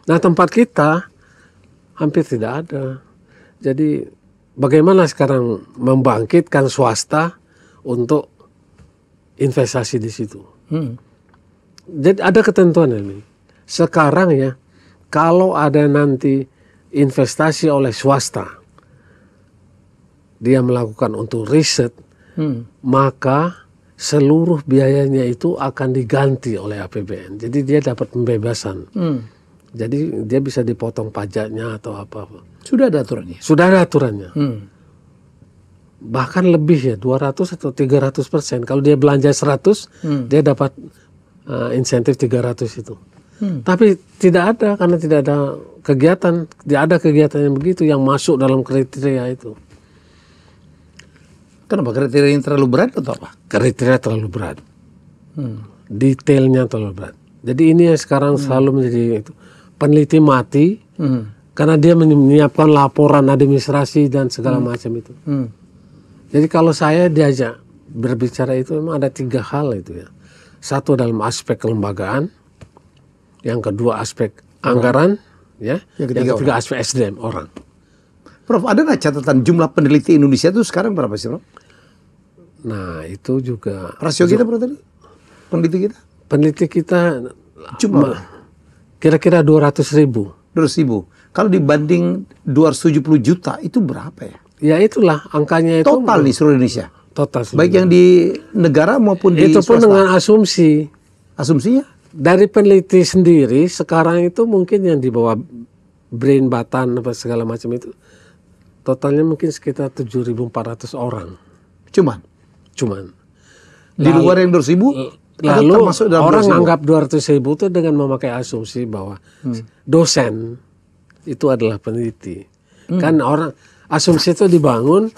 Nah, tempat kita hampir tidak ada. Jadi bagaimana sekarang membangkitkan swasta untuk investasi di situ? Jadi ada ketentuan ini. Sekarang ya, kalau ada nanti investasi oleh swasta, dia melakukan untuk riset, maka seluruh biayanya itu akan diganti oleh APBN. Jadi dia dapat pembebasan. Jadi dia bisa dipotong pajaknya atau apa-apa. Sudah ada aturannya? Sudah ada aturannya. Bahkan lebih ya, 200 atau 300%. Kalau dia belanja 100, dia dapat insentif 300 itu. Tapi tidak ada, karena tidak ada kegiatan. Tidak ada kegiatan yang begitu yang masuk dalam kriteria itu. Kenapa? Kriteria yang terlalu berat atau apa? Kriteria terlalu berat. Detailnya terlalu berat. Jadi ini yang sekarang selalu menjadi itu. Peneliti mati karena dia menyiapkan laporan administrasi dan segala macam itu. Jadi kalau saya diajak berbicara itu memang ada 3 hal itu ya. Satu dalam aspek kelembagaan, yang kedua aspek anggaran, ya. Yang ketiga aspek SDM orang. Prof, ada nggak catatan jumlah peneliti Indonesia itu sekarang berapa sih, Prof? Nah, itu juga Rasio kita berapa tadi? Peneliti kita? peneliti kita Jumlah kira-kira 200.000. 200.000. Kalau dibanding 270 juta itu berapa ya? Ya itulah angkanya itu. Total nih seluruh Indonesia. Total seluruh. Baik yang di negara maupun di Itu pun swasta. dengan asumsi. Asumsinya? Dari peneliti sendiri sekarang itu mungkin yang di bawah brain batan apa segala macam itu totalnya mungkin sekitar 7.400 orang. Cuman di Lalu- luar yang 200.000 Lalu termasuk dalam orang 200.000? anggap 200.000 itu dengan memakai asumsi bahwa dosen itu adalah peneliti. Kan orang asumsi itu dibangun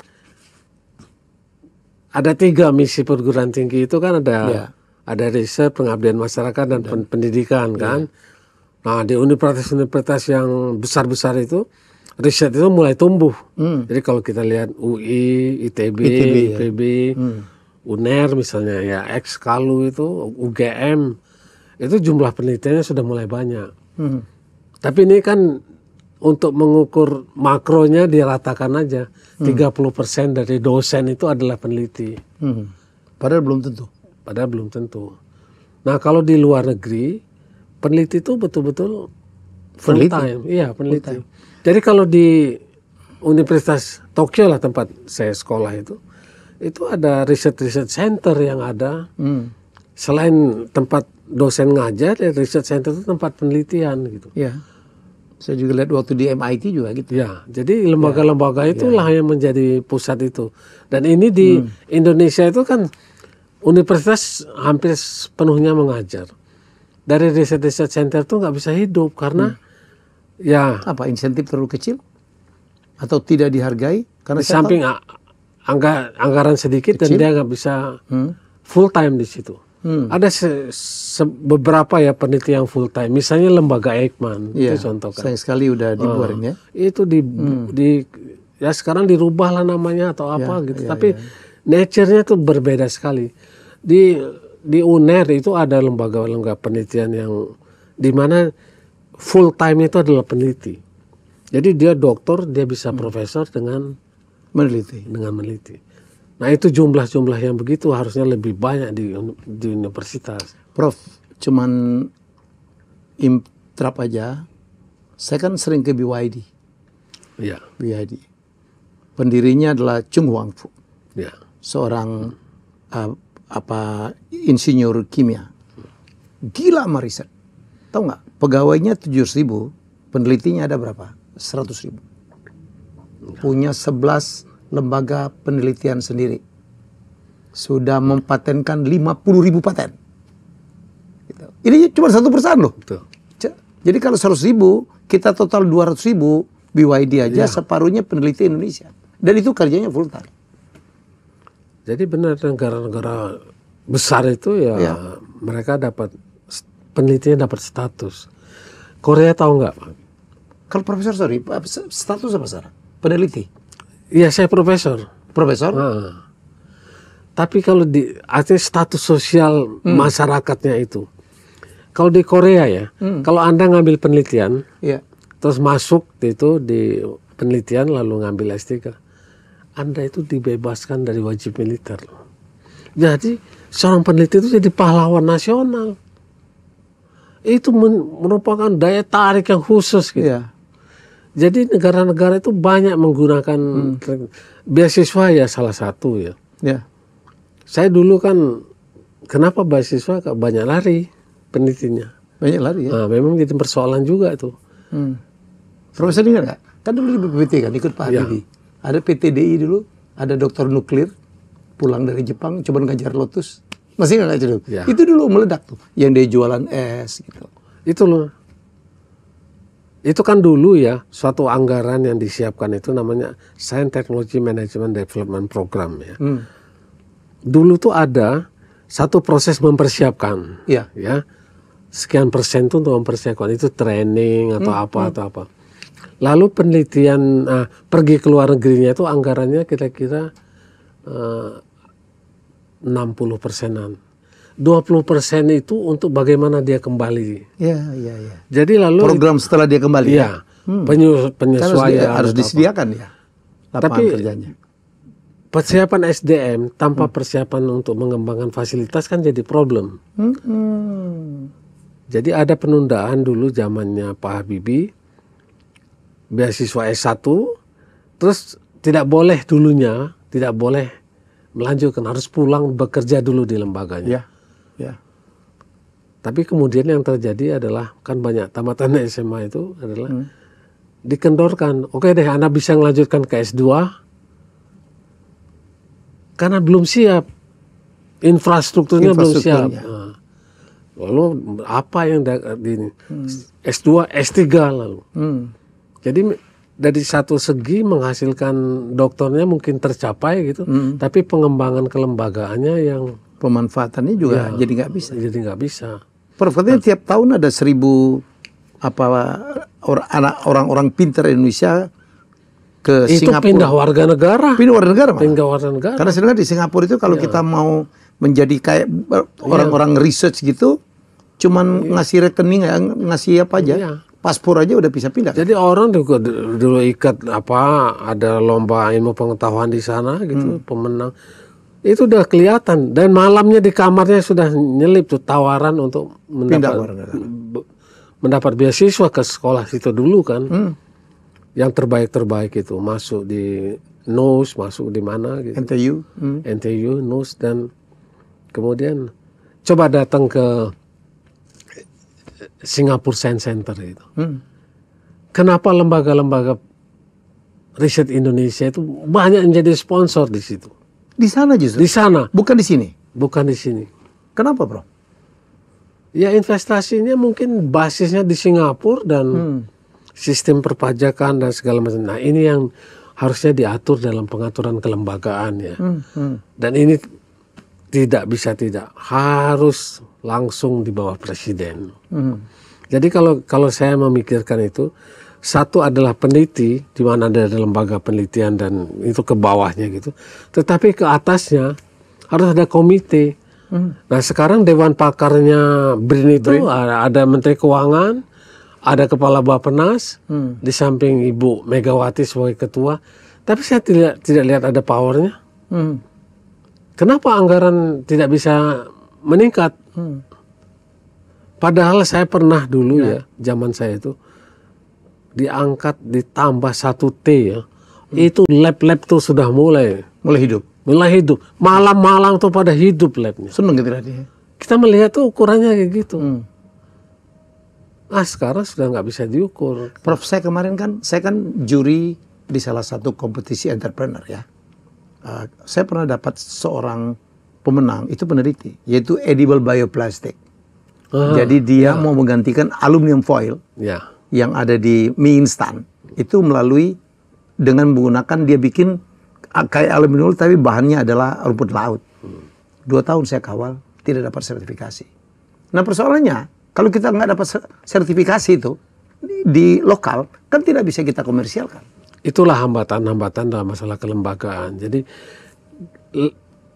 ada 3 misi perguruan tinggi itu kan ada riset, pengabdian masyarakat dan pendidikan kan. Nah di universitas-universitas yang besar-besar itu riset itu mulai tumbuh. Jadi kalau kita lihat UI, ITB, IPB, UNER misalnya ya, Exkalu itu, UGM itu jumlah penelitiannya sudah mulai banyak. Tapi ini kan untuk mengukur makronya diratakan aja. 30% dari dosen itu adalah peneliti. Padahal belum tentu. Padahal belum tentu. Nah kalau di luar negeri peneliti itu betul-betul full time. Iya peneliti. Jadi kalau di Universitas Tokyo lah tempat saya sekolah itu ada riset center yang ada. Selain tempat dosen ngajar, riset center itu tempat penelitian gitu. Ya. Saya juga lihat waktu di MIT juga gitu. Ya, jadi lembaga-lembaga itulah yang menjadi pusat itu. Dan ini di Indonesia itu kan universitas hampir sepenuhnya mengajar. Dari riset center itu nggak bisa hidup karena ya Apa insentif terlalu kecil atau tidak dihargai? Karena di samping anggaran sedikit dan dia nggak bisa full time di situ. Ada beberapa ya peneliti yang full time. Misalnya lembaga Eijkman itu contoh kan. sayang sekali udah dibuarin ya. Itu ya sekarang dirubah lah namanya atau apa gitu. Tapi nature-nya tuh berbeda sekali. Di UNER itu ada lembaga penelitian yang di mana full time itu adalah peneliti. Jadi dia doktor, dia bisa profesor dengan meneliti. Nah itu jumlah-jumlah yang begitu harusnya lebih banyak di universitas. Prof, cuman interrupt aja. Saya kan sering ke BYD. Ya. BYD. Pendirinya adalah Chung Hwang-fu. Ya. Seorang insinyur kimia. Gila sama riset. Tahu nggak? Pegawainya 700.000, penelitinya ada berapa? 100.000. Punya 11 lembaga penelitian sendiri. Sudah mempatenkan 50.000 paten. Gitu. Ini cuma 1 perusahaan loh. Betul. Jadi kalau 100.000, kita total 200.000, BYD aja separuhnya peneliti Indonesia. Dan itu kerjanya full time. Jadi benar negara-negara besar itu ya mereka dapat penelitian dapat status. Korea tahu nggak, Pak? Kalau profesor, sorry, status apa sekarang? Peneliti? Iya, saya profesor. Profesor? Tapi kalau artinya status sosial masyarakatnya itu. Kalau di Korea ya, kalau Anda ngambil penelitian, terus masuk itu di penelitian lalu ngambil S3, Anda itu dibebaskan dari wajib militer. Jadi seorang peneliti itu jadi pahlawan nasional. Itu merupakan daya tarik yang khusus gitu. Jadi negara-negara itu banyak menggunakan beasiswa ya, salah satu ya. Saya dulu kan kenapa beasiswa banyak lari penelitinya. Banyak lari ya. Nah, memang jadi persoalan juga itu. Profesor ingat nggak? Kan dulu di BPPT kan ikut Pak Habibie. Ada PTDI dulu, ada dokter nuklir pulang dari Jepang coba ngajar Lotus. Masih nggak dulu? Itu dulu meledak tuh. Yang dia jualan es gitu. Itu loh. Itu kan dulu ya suatu anggaran yang disiapkan itu namanya Science Technology Management Development Program ya. Dulu tuh ada satu proses mempersiapkan. Ya. Sekian persen tuh untuk mempersiapkan itu training atau apa. Lalu penelitian pergi ke luar negerinya itu anggarannya kira-kira 60%-an. 20% itu untuk bagaimana dia kembali. Jadi lalu program setelah dia kembali. Iya. Penyesuaian harus disediakan ya. Tapi kerjanya. Persiapan SDM tanpa persiapan untuk mengembangkan fasilitas kan jadi problem. Jadi ada penundaan dulu zamannya Pak Habibie, beasiswa S1, terus tidak boleh dulunya, tidak boleh melanjutkan, harus pulang bekerja dulu di lembaganya. Tapi kemudian yang terjadi adalah kan banyak tamatan SMA itu adalah dikendorkan. Oke deh, Anda bisa melanjutkan ke S2 karena belum siap, infrastrukturnya belum siap. Lalu apa yang di S2, S3 lalu. Jadi dari satu segi menghasilkan doktornya mungkin tercapai gitu, tapi pengembangan kelembagaannya yang pemanfaatannya juga jadi nggak bisa. Jadi nggak bisa. Prof, katanya tiap tahun ada 1000 orang-orang pintar Indonesia ke itu Singapura. Pindah warga negara. Pindah warga negara. Karena sebenarnya di Singapura itu kalau kita mau menjadi kayak orang-orang research gitu, cuman ngasih rekening, ngasih apa aja. Paspor aja udah bisa pindah. Jadi orang juga dulu ikat ada lomba ilmu pengetahuan di sana gitu, pemenang. Itu udah kelihatan dan malamnya di kamarnya sudah nyelip tuh tawaran untuk mendapat beasiswa ke sekolah situ dulu kan. Yang terbaik itu masuk di NUS, masuk di mana gitu. NTU, NUS, dan kemudian coba datang ke Singapore Science Center itu. Kenapa lembaga-lembaga riset Indonesia itu banyak menjadi sponsor di situ? Di sana justru? Di sana. Bukan di sini? Bukan di sini. Kenapa, Bro? Ya investasinya mungkin basisnya di Singapura dan sistem perpajakan dan segala macam. Nah ini yang harusnya diatur dalam pengaturan kelembagaan ya. Dan ini tidak harus langsung di bawah presiden. Jadi kalau saya memikirkan itu, satu adalah peneliti di mana ada lembaga penelitian dan itu ke bawahnya gitu. Tetapi ke atasnya harus ada komite. Nah sekarang Dewan Pakarnya BRIN itu ada Menteri Keuangan, ada Kepala Bappenas, di samping Ibu Megawati sebagai ketua. Tapi saya tidak lihat ada powernya. Kenapa anggaran tidak bisa meningkat? Padahal saya pernah dulu ya, zaman saya itu diangkat ditambah 1 T ya. Itu lab-lab tuh sudah mulai hidup. Malam-malam tuh pada hidup labnya. Seneng gitu tadi. Kita melihat tuh ukurannya kayak gitu. Sekarang sudah nggak bisa diukur. Prof, saya kan juri di salah satu kompetisi entrepreneur ya. Saya pernah dapat seorang pemenang, itu peneliti, yaitu edible bioplastic. Jadi dia mau menggantikan aluminium foil yang ada di mie instan. Itu melalui dengan menggunakan, dia bikin kayak aluminium tapi bahannya adalah rumput laut. 2 tahun saya kawal, tidak dapat sertifikasi. Nah persoalannya, Kalau kita nggak dapat sertifikasi itu di lokal, kan tidak bisa kita komersialkan. Itulah hambatan-hambatan dalam masalah kelembagaan. Jadi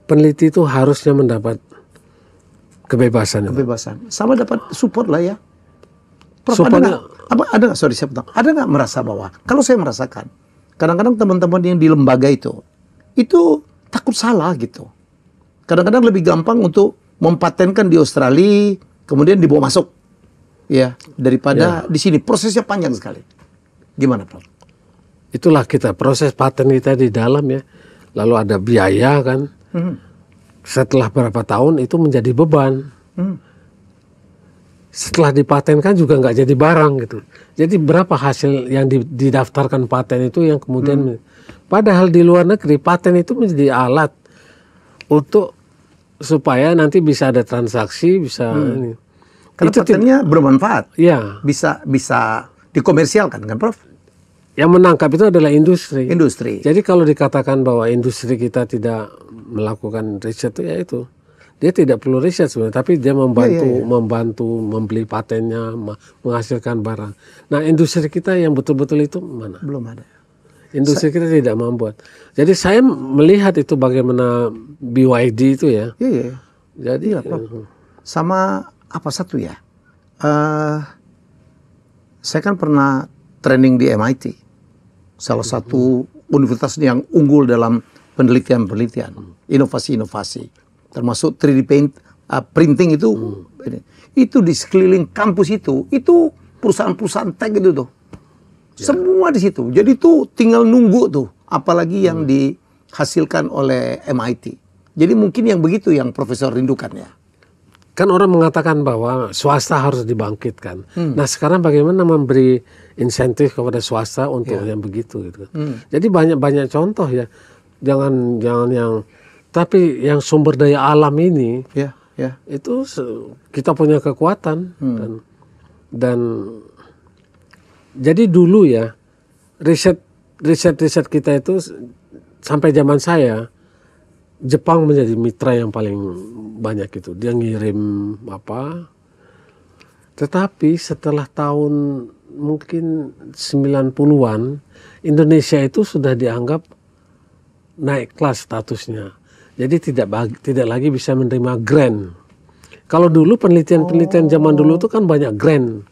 peneliti itu harusnya mendapat kebebasan. Kebebasan. Sama dapat support lah ya. Prof, Supportnya, ada nggak merasa bahwa, kalau saya merasakan, kadang-kadang teman-teman yang di lembaga itu takut salah gitu. Kadang-kadang lebih gampang untuk mempatenkan di Australia, kemudian dibawa masuk, ya, daripada di sini. Prosesnya panjang sekali. Gimana, Prof? itulah kita proses paten kita di dalam ya. Lalu ada biaya kan. Setelah berapa tahun itu menjadi beban. Setelah dipatenkan juga nggak jadi barang gitu. Jadi berapa hasil yang didaftarkan paten itu yang kemudian padahal di luar negeri paten itu menjadi alat untuk supaya nanti bisa ada transaksi, bisa ini. Karena itu patennya bermanfaat. Ya. Bisa dikomersialkan kan, Prof? Yang menangkap itu adalah industri. Industri. Jadi kalau dikatakan bahwa industri kita tidak melakukan riset itu ya itu. Dia tidak perlu riset sebenarnya, tapi dia membantu membeli patennya, menghasilkan barang. Nah, industri kita yang betul-betul itu mana? Belum ada. Industri kita tidak membuat. Jadi saya melihat itu bagaimana BYD itu ya. Iya. Jadi sama apa satu ya? Saya kan pernah training di MIT, salah satu universitas yang unggul dalam penelitian, inovasi-inovasi. Termasuk 3D printing itu, itu di sekeliling kampus itu perusahaan-perusahaan tech itu tuh, semua di situ. Jadi tuh tinggal nunggu tuh, apalagi yang dihasilkan oleh MIT. Jadi mungkin yang begitu yang Profesor rindukan ya. kan orang mengatakan bahwa swasta harus dibangkitkan. Nah sekarang bagaimana memberi insentif kepada swasta untuk yang begitu gitu. Jadi banyak contoh ya, jangan yang tapi yang sumber daya alam ini, itu kita punya kekuatan dan jadi dulu ya riset kita itu sampai zaman saya Jepang menjadi mitra yang paling banyak itu. Dia ngirim apa. Tetapi setelah tahun mungkin 90-an Indonesia itu sudah dianggap naik kelas statusnya. Jadi tidak lagi bisa menerima grant. Kalau dulu penelitian zaman dulu itu kan banyak grant.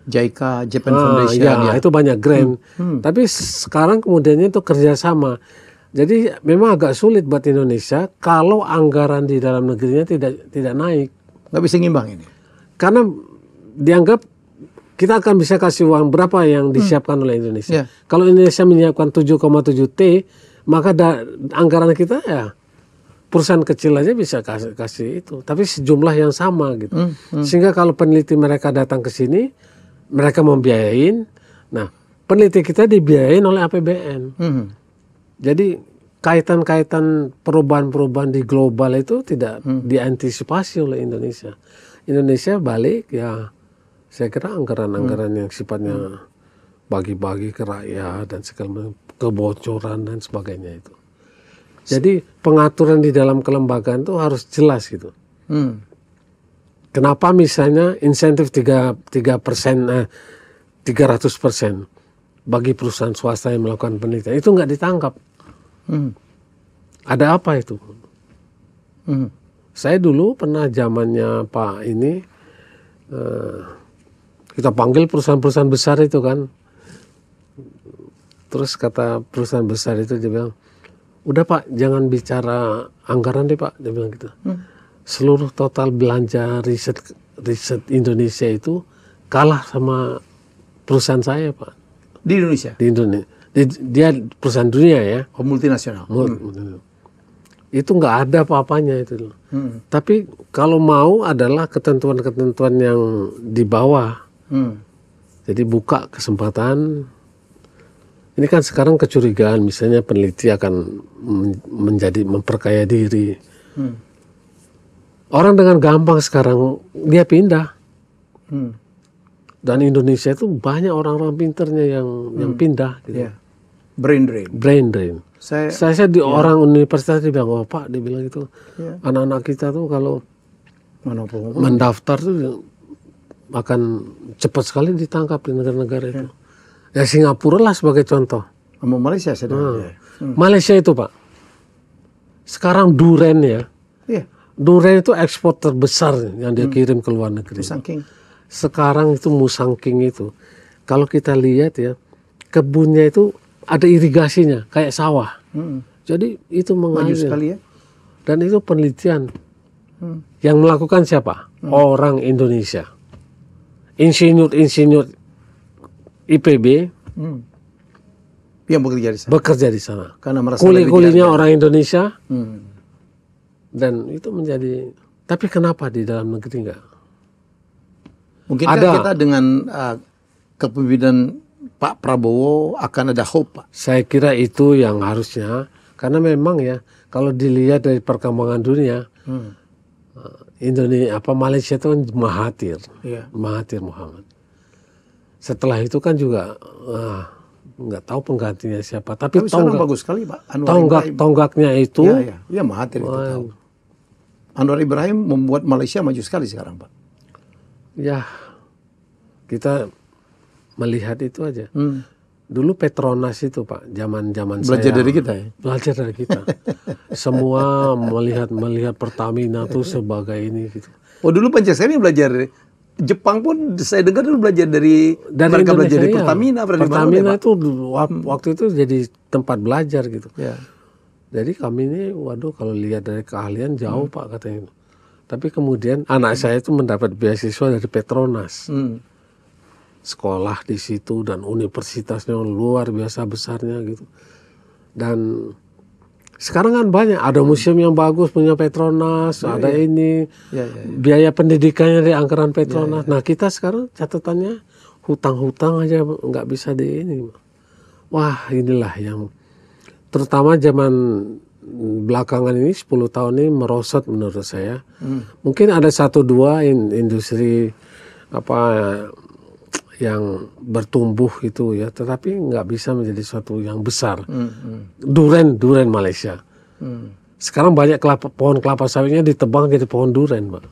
JICA, Japan Foundation. Itu banyak grant. Tapi sekarang kemudiannya itu kerjasama. Jadi memang agak sulit buat Indonesia kalau anggaran di dalam negerinya tidak naik. Nggak bisa ngimbang ini. Karena dianggap kita akan bisa kasih uang berapa yang disiapkan oleh Indonesia. Kalau Indonesia menyiapkan 7,7 T, maka anggaran kita ya perusahaan kecil aja bisa kasih itu, tapi sejumlah yang sama gitu. Sehingga kalau peneliti mereka datang ke sini, mereka membiayain. Nah, peneliti kita dibiayain oleh APBN. Jadi kaitan-kaitan perubahan-perubahan di global itu tidak diantisipasi oleh Indonesia. Indonesia balik ya, saya kira anggaran-anggaran yang sifatnya bagi-bagi ke rakyat dan segala kebocoran dan sebagainya itu. Jadi pengaturan di dalam kelembagaan itu harus jelas gitu. Kenapa misalnya insentif 300% bagi perusahaan swasta yang melakukan penelitian itu nggak ditangkap? Ada apa itu? Saya dulu pernah zamannya Pak ini kita panggil perusahaan-perusahaan besar itu kan. Terus kata perusahaan besar itu dia bilang, udah Pak, jangan bicara anggaran deh Pak, dia bilang gitu. Seluruh total belanja riset Indonesia itu kalah sama perusahaan saya Pak. Di Indonesia? Di Indonesia. Dia perusahaan dunia ya. Oh, multinasional. Itu nggak ada apa-apanya itu. Tapi kalau mau adalah ketentuan-ketentuan yang di bawah. Jadi buka kesempatan. Ini kan sekarang kecurigaan, misalnya peneliti akan memperkaya diri. Orang dengan gampang sekarang dia pindah. Dan Indonesia itu banyak orang-orang pinternya yang pindah. Gitu. Brain drain. Brain drain. Saya di orang universitas dia bilang, oh Pak, dia bilang gitu. Anak-anak kita tuh kalau mendaftar tuh akan cepat sekali ditangkap di negara-negara itu. Ya Singapura lah sebagai contoh. Sama Malaysia Malaysia itu Pak, sekarang durian ya. Iya. Durian itu ekspor terbesar yang dia kirim ke luar negeri. Musangking. Sekarang itu Musangking itu, kalau kita lihat ya, kebunnya itu ada irigasinya kayak sawah. Jadi itu Maju mengalir. sekali ya. Dan itu penelitian. Yang melakukan siapa? Orang Indonesia. Insinyur IPB Yang bekerja di sana. Karena merasa kuli-kulinya orang Indonesia. Dan itu menjadi. Tapi kenapa di dalam negeri enggak? Mungkin kita dengan kepemimpinan Pak Prabowo akan ada hope, Pak. Saya kira itu yang harusnya. Karena memang ya, kalau dilihat dari perkembangan dunia, Indonesia Malaysia itu kan Mahathir, Mahathir Muhammad. Setelah itu kan juga nggak tahu penggantinya siapa. Tapi tonggak bagus sekali Pak. Tonggaknya itu. Ya Mahathir itu tahu. Anwar Ibrahim membuat Malaysia maju sekali sekarang Pak. Ya kita melihat itu aja. Dulu Petronas itu Pak, zaman belajar dari kita ya. Belajar dari kita. Semua melihat Pertamina tuh sebagai ini gitu. Oh dulu Pancasila belajar. Jepang pun saya dengar dulu belajar dari mereka belajar dari Pertamina. Pertamina itu waktu itu jadi tempat belajar gitu. Ya. Jadi kami ini, waduh kalau lihat dari keahlian jauh Pak katanya. Tapi kemudian anak saya itu mendapat beasiswa dari Petronas. Sekolah di situ dan universitasnya luar biasa besarnya gitu. Dan sekarang kan banyak, ada museum yang bagus punya Petronas, ada ini. Biaya pendidikannya di anggaran Petronas. Nah kita sekarang catatannya hutang-hutang aja nggak bisa di ini. Wah inilah yang terutama zaman belakangan ini 10 tahun ini merosot menurut saya. Mungkin ada 1-2 industri yang bertumbuh gitu ya, tetapi nggak bisa menjadi suatu yang besar. Durian Malaysia. Sekarang banyak pohon kelapa sawitnya ditebang jadi pohon durian, Pak.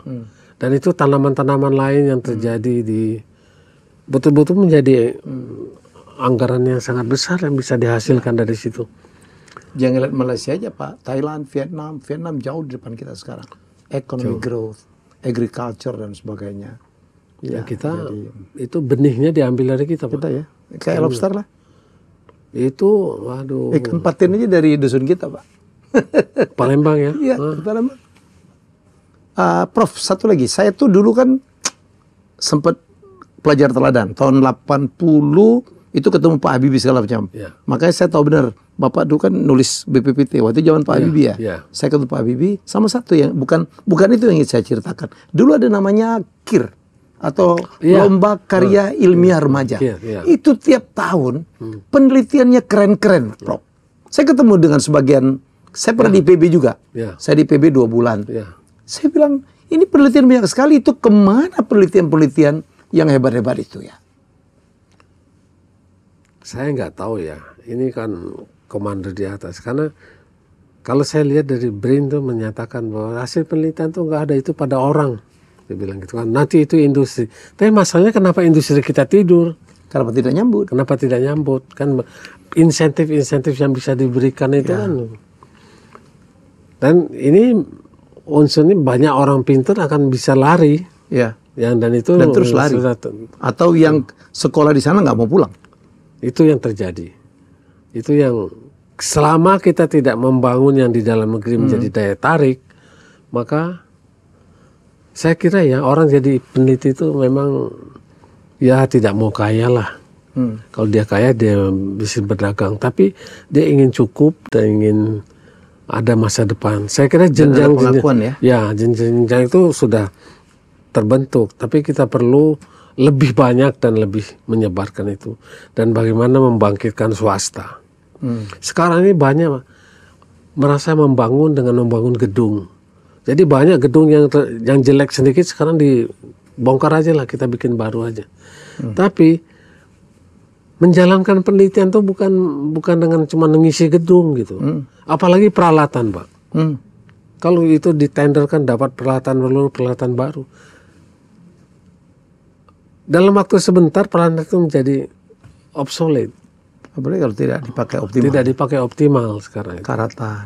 Dan itu tanaman-tanaman lain yang terjadi di betul-betul menjadi anggaran yang sangat besar yang bisa dihasilkan dari situ. Jangan lihat Malaysia aja Pak, Thailand, Vietnam jauh di depan kita sekarang. Economic growth, agriculture dan sebagainya. Ya, kita itu benihnya diambil dari kita, Pak. Kita ya, kayak lobster lah. Itu, waduh. Ikan patin aja dari dusun kita, Pak. Palembang ya? Iya, Palembang. Prof, satu lagi. Saya tuh dulu kan sempat pelajar teladan. Tahun 80 itu ketemu Pak Habibie segala macam. Ya. Makanya saya tahu benar. Bapak dulu kan nulis BPPT. Waktu itu zaman Pak Habibie ya. Ya. Saya ketemu Pak Habibie. Sama satu yang, bukan itu yang ingin saya ceritakan. Dulu ada namanya KIR. Atau Lomba Karya Ilmiah Remaja. Itu tiap tahun penelitiannya keren-keren, Prof. Saya ketemu dengan sebagian, saya pernah di PB juga. Saya di PB 2 bulan. Saya bilang, ini penelitian banyak sekali, itu kemana penelitian-penelitian yang hebat-hebat itu ya? Saya nggak tahu ya, ini kan komando di atas. Karena kalau saya lihat dari BRIN itu menyatakan bahwa hasil penelitian itu nggak ada, itu pada orang. Dia bilang gitu kan, nanti itu industri. Tapi masalahnya kenapa industri kita tidur? Kenapa tidak nyambut? Kenapa tidak nyambut? Kan insentif-insentif yang bisa diberikan itu kan. Dan ini unsur ini banyak orang pintar akan bisa lari. Ya. Dan itu dan terus lari. Atau yang sekolah di sana nggak mau pulang. Itu yang terjadi. Itu yang selama kita tidak membangun yang di dalam negeri menjadi daya tarik, maka saya kira ya orang jadi peneliti itu memang ya tidak mau kaya lah. Kalau dia kaya dia bisa berdagang, tapi dia ingin cukup dan ingin ada masa depan. Saya kira jenjang itu sudah terbentuk, tapi kita perlu lebih banyak dan lebih menyebarkan itu. Dan bagaimana membangkitkan swasta. Sekarang ini banyak merasa membangun dengan membangun gedung. Jadi banyak gedung yang jelek sedikit sekarang dibongkar aja lah, kita bikin baru aja. Tapi menjalankan penelitian itu bukan dengan cuma mengisi gedung gitu. Apalagi peralatan, Pak. Kalau itu ditenderkan dapat peralatan baru. dalam waktu sebentar planet itu menjadi obsolete. Apalagi kalau tidak dipakai optimal. Tidak dipakai optimal sekarang. Karatan.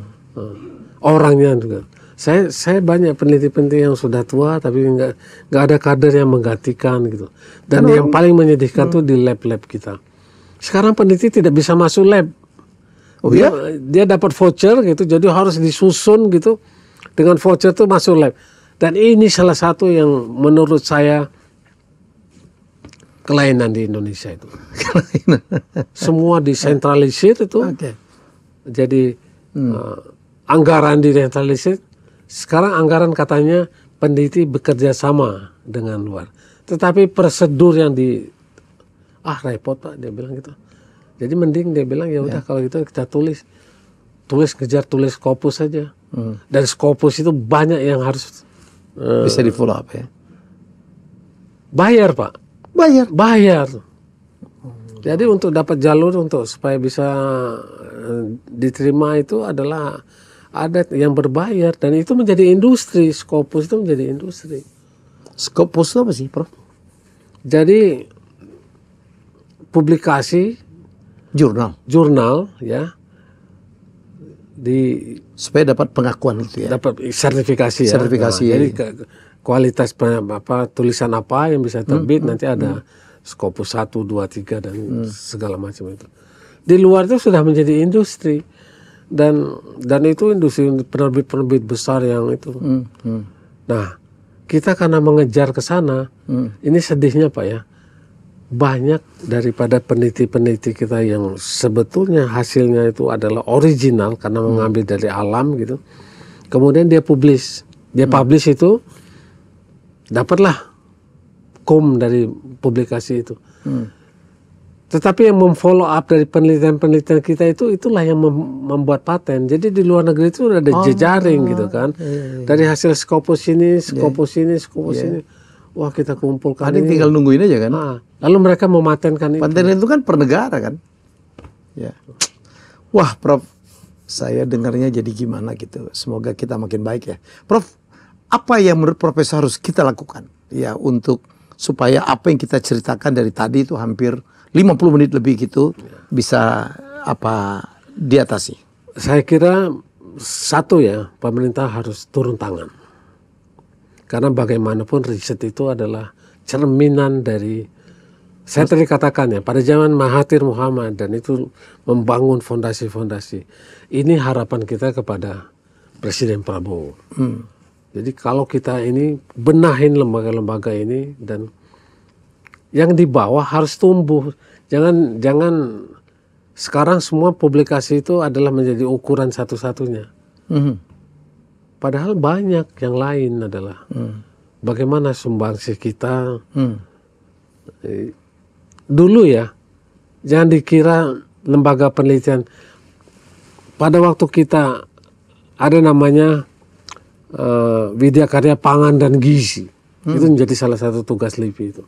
Orangnya juga. Saya banyak peneliti-peneliti yang sudah tua tapi nggak ada kader yang menggantikan gitu. Dan yang paling menyedihkan tuh di lab-lab kita. Sekarang peneliti tidak bisa masuk lab. Oh iya? Dia dapat voucher gitu, jadi harus disusun gitu. Dengan voucher tuh masuk lab. Dan ini salah satu yang menurut saya kelainan di Indonesia itu. Semua disentralisir itu. Okay. Jadi anggaran disentralisir. Sekarang anggaran katanya peneliti bekerja sama dengan luar. Tetapi prosedur yang repot Pak, dia bilang gitu. Jadi mending dia bilang ya udah kalau gitu kita tulis Scopus saja. Dan Scopus itu banyak yang harus bisa di follow up ya. Bayar Pak. Bayar. Jadi untuk dapat jalur supaya bisa diterima itu adalah ada yang berbayar dan itu menjadi industri. Scopus itu menjadi industri. Scopus itu apa sih, Prof? Jadi publikasi jurnal ya supaya dapat pengakuan itu ya. Dapat sertifikasi ya. Sertifikasi. Nah, jadi kualitas tulisan apa yang bisa terbit nanti ada Scopus 1, 2, 3 dan segala macam itu. Di luar itu sudah menjadi industri. Dan itu industri penerbit besar yang itu. Nah, kita karena mengejar ke sana, ini sedihnya Pak ya, banyak daripada peneliti-peneliti kita yang sebetulnya hasilnya itu adalah original karena mengambil dari alam gitu. Kemudian dia publish itu, dapatlah dari publikasi itu. Tetapi yang memfollow up dari penelitian-penelitian kita itulah yang membuat paten. Jadi di luar negeri itu udah ada jejaring gitu kan. Dari hasil Scopus ini. Wah kita kumpulkan ini. Tinggal nungguin aja kan. Lalu mereka mematenkan itu. Paten itu kan per negara kan. Ya. Wah Prof, saya dengarnya jadi gimana gitu. Semoga kita makin baik ya. Prof, apa yang menurut Profesor harus kita lakukan ya untuk supaya apa yang kita ceritakan dari tadi itu hampir 50 menit lebih gitu bisa diatasi? Saya kira satu ya, pemerintah harus turun tangan. Karena bagaimanapun riset itu adalah cerminan dari, saya tadi katakan ya, pada zaman Mahathir Muhammad dan itu membangun fondasi-fondasi. Ini harapan kita kepada Presiden Prabowo. Jadi kalau kita ini benahin lembaga-lembaga ini dan yang di bawah harus tumbuh. Jangan sekarang semua publikasi itu adalah menjadi ukuran satu-satunya. Padahal banyak yang lain adalah bagaimana sumbangsi kita. Dulu ya, jangan dikira lembaga penelitian. Pada waktu kita ada namanya Widya Karya Pangan dan Gizi. Itu menjadi salah satu tugas LIPI itu.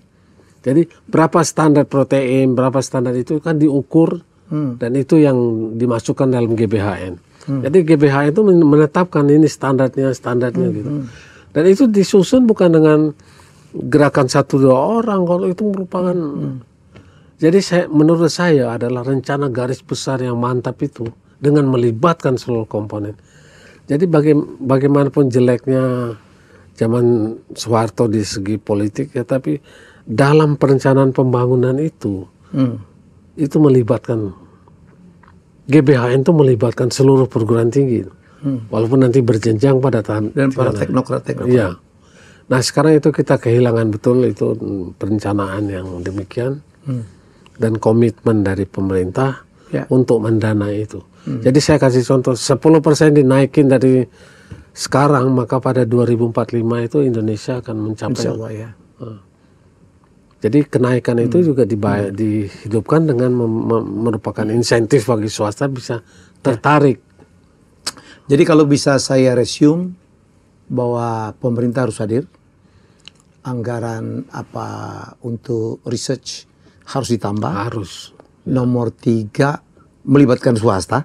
Jadi berapa standar protein, berapa standar itu kan diukur dan itu yang dimasukkan dalam GBHN. Jadi GBHN itu menetapkan ini standarnya gitu. Dan itu disusun bukan dengan gerakan 1-2 orang, kalau itu merupakan. Jadi menurut saya adalah rencana garis besar yang mantap itu dengan melibatkan seluruh komponen. Jadi bagaimanapun jeleknya zaman Soeharto di segi politik ya, tapi dalam perencanaan pembangunan itu melibatkan GBHN itu melibatkan seluruh perguruan tinggi, walaupun nanti berjenjang pada tahap dan para teknokrat. Iya. Nah sekarang itu kita kehilangan betul itu perencanaan yang demikian dan komitmen dari pemerintah untuk mendanai itu. Jadi saya kasih contoh 10% dinaikin dari sekarang, maka pada 2045 itu Indonesia akan mencapai. Insya Allah, ya. Jadi kenaikan itu juga dihidupkan dengan merupakan insentif bagi swasta bisa tertarik. Jadi kalau bisa saya resume bahwa pemerintah harus hadir, anggaran untuk research harus ditambah. Harus. Nomor 3 melibatkan swasta.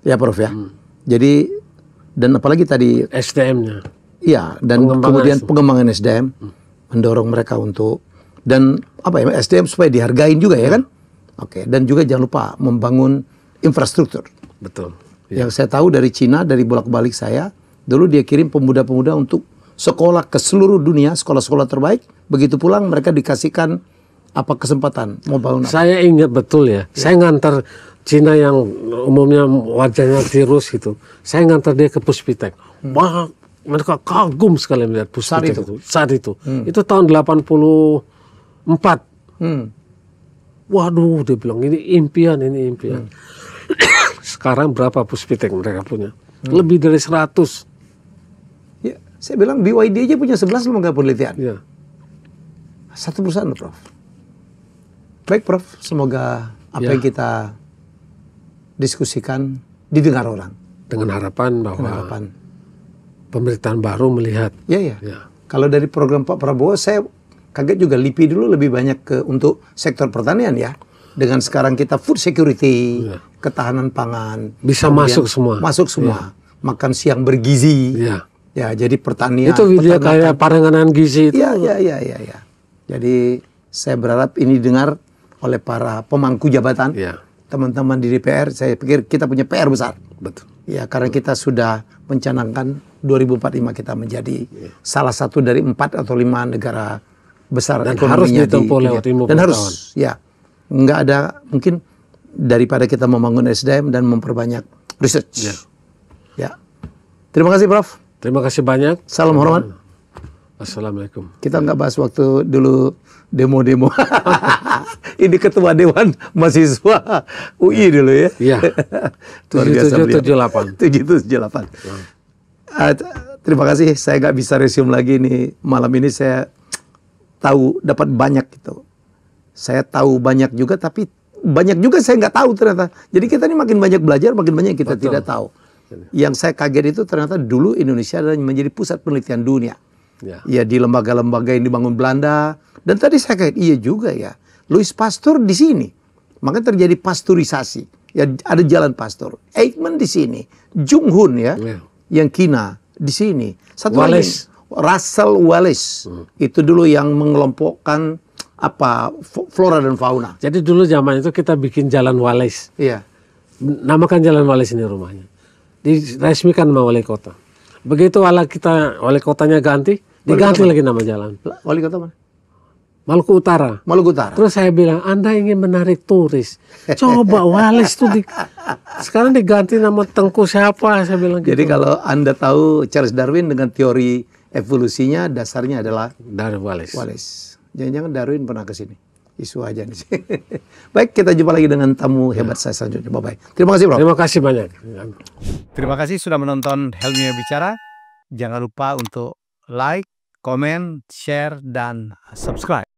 Ya Prof ya. Jadi dan apalagi tadi SDM-nya. Iya, dan kemudian pengembangan SDM mendorong mereka untuk dan apa ya, SDM supaya dihargain juga ya kan. Oke, dan juga jangan lupa membangun infrastruktur. Betul. Yang saya tahu dari Cina, dari bolak-balik saya, dulu dia kirim pemuda-pemuda untuk sekolah ke seluruh dunia, sekolah-sekolah terbaik. Begitu pulang mereka dikasihkan apa kesempatan mau bangun apa. Saya ingat betul ya. Saya ngantar Cina yang umumnya wajahnya tirus gitu. Saya ngantar dia ke Puspitek. Wah, mereka kagum sekali melihat Puspitek itu. Saat itu. Itu tahun 84. Waduh, dia bilang ini impian. Sekarang berapa Puspitek mereka punya? Lebih dari 100. Ya, saya bilang BYD aja punya 11 lembaga penelitian. Ya. Satu perusahaan, Prof. Baik, Prof. Semoga apa yang kita diskusikan didengar orang. Dengan harapan bahwa pemerintahan baru melihat. Ya. Kalau dari program Pak Prabowo, saya kaget juga LIPI dulu lebih banyak untuk sektor pertanian ya. Dengan sekarang kita food security, ketahanan pangan. Bisa masuk semua. Masuk semua. Makan siang bergizi. Ya, jadi pertanian. Itu video kayak Parenganan Gizi itu. Ya. Jadi saya berharap ini dengar oleh para pemangku jabatan. Teman-teman di DPR, saya pikir kita punya PR besar. Betul. Ya, karena kita sudah mencanangkan 2045 kita menjadi salah satu dari 4 atau 5 negara besar dan ekonominya harus ditempuh lewat ilmu dan pengetahuan. harus nggak ada mungkin daripada kita membangun SDM dan memperbanyak research. Ya. Terima kasih, Prof. Terima kasih banyak. Salam hormat. Assalamualaikum. Kita nggak bahas waktu dulu demo-demo. Ini ketua Dewan Mahasiswa UI dulu ya. Iya. 7778. 7778. Terima kasih. Saya nggak bisa resume lagi nih. Malam ini saya tahu dapat banyak gitu. Saya tahu banyak juga, tapi banyak juga saya nggak tahu ternyata. Jadi kita ini makin banyak belajar, makin banyak kita tidak tahu. Yang saya kaget itu ternyata dulu Indonesia adalah menjadi pusat penelitian dunia. Ya, di lembaga-lembaga yang dibangun Belanda. Dan tadi saya kaget, iya juga ya. Louis Pasteur di sini. Makanya terjadi pasteurisasi. Ya, ada jalan Pasteur. Eichmann di sini. Jung Hoon ya. Yang Kina di sini. Satu Wallace. lagi Russell Wallace. Itu dulu yang mengelompokkan flora dan fauna. Jadi dulu zaman itu kita bikin jalan Wallace. Iya. Namakan jalan Wallace ini rumahnya. Diresmikan sama wali kota. Begitu wali kotanya diganti lagi nama jalan. Wali kota mana? Maluku Utara. Maluku Utara. Terus saya bilang, Anda ingin menarik turis. Coba Wallace itu sekarang diganti nama Tengku siapa? Saya bilang gitu. Jadi kalau Anda tahu Charles Darwin dengan teori evolusinya, dasarnya adalah dari Wallace. Jangan-jangan Darwin pernah ke sini. Isu aja nih. Baik, kita jumpa lagi dengan tamu hebat saya selanjutnya. Bye-bye. Terima kasih, Bro. Terima kasih banyak. Terima kasih sudah menonton Helmi Bicara. Jangan lupa untuk like, komen, share, dan subscribe.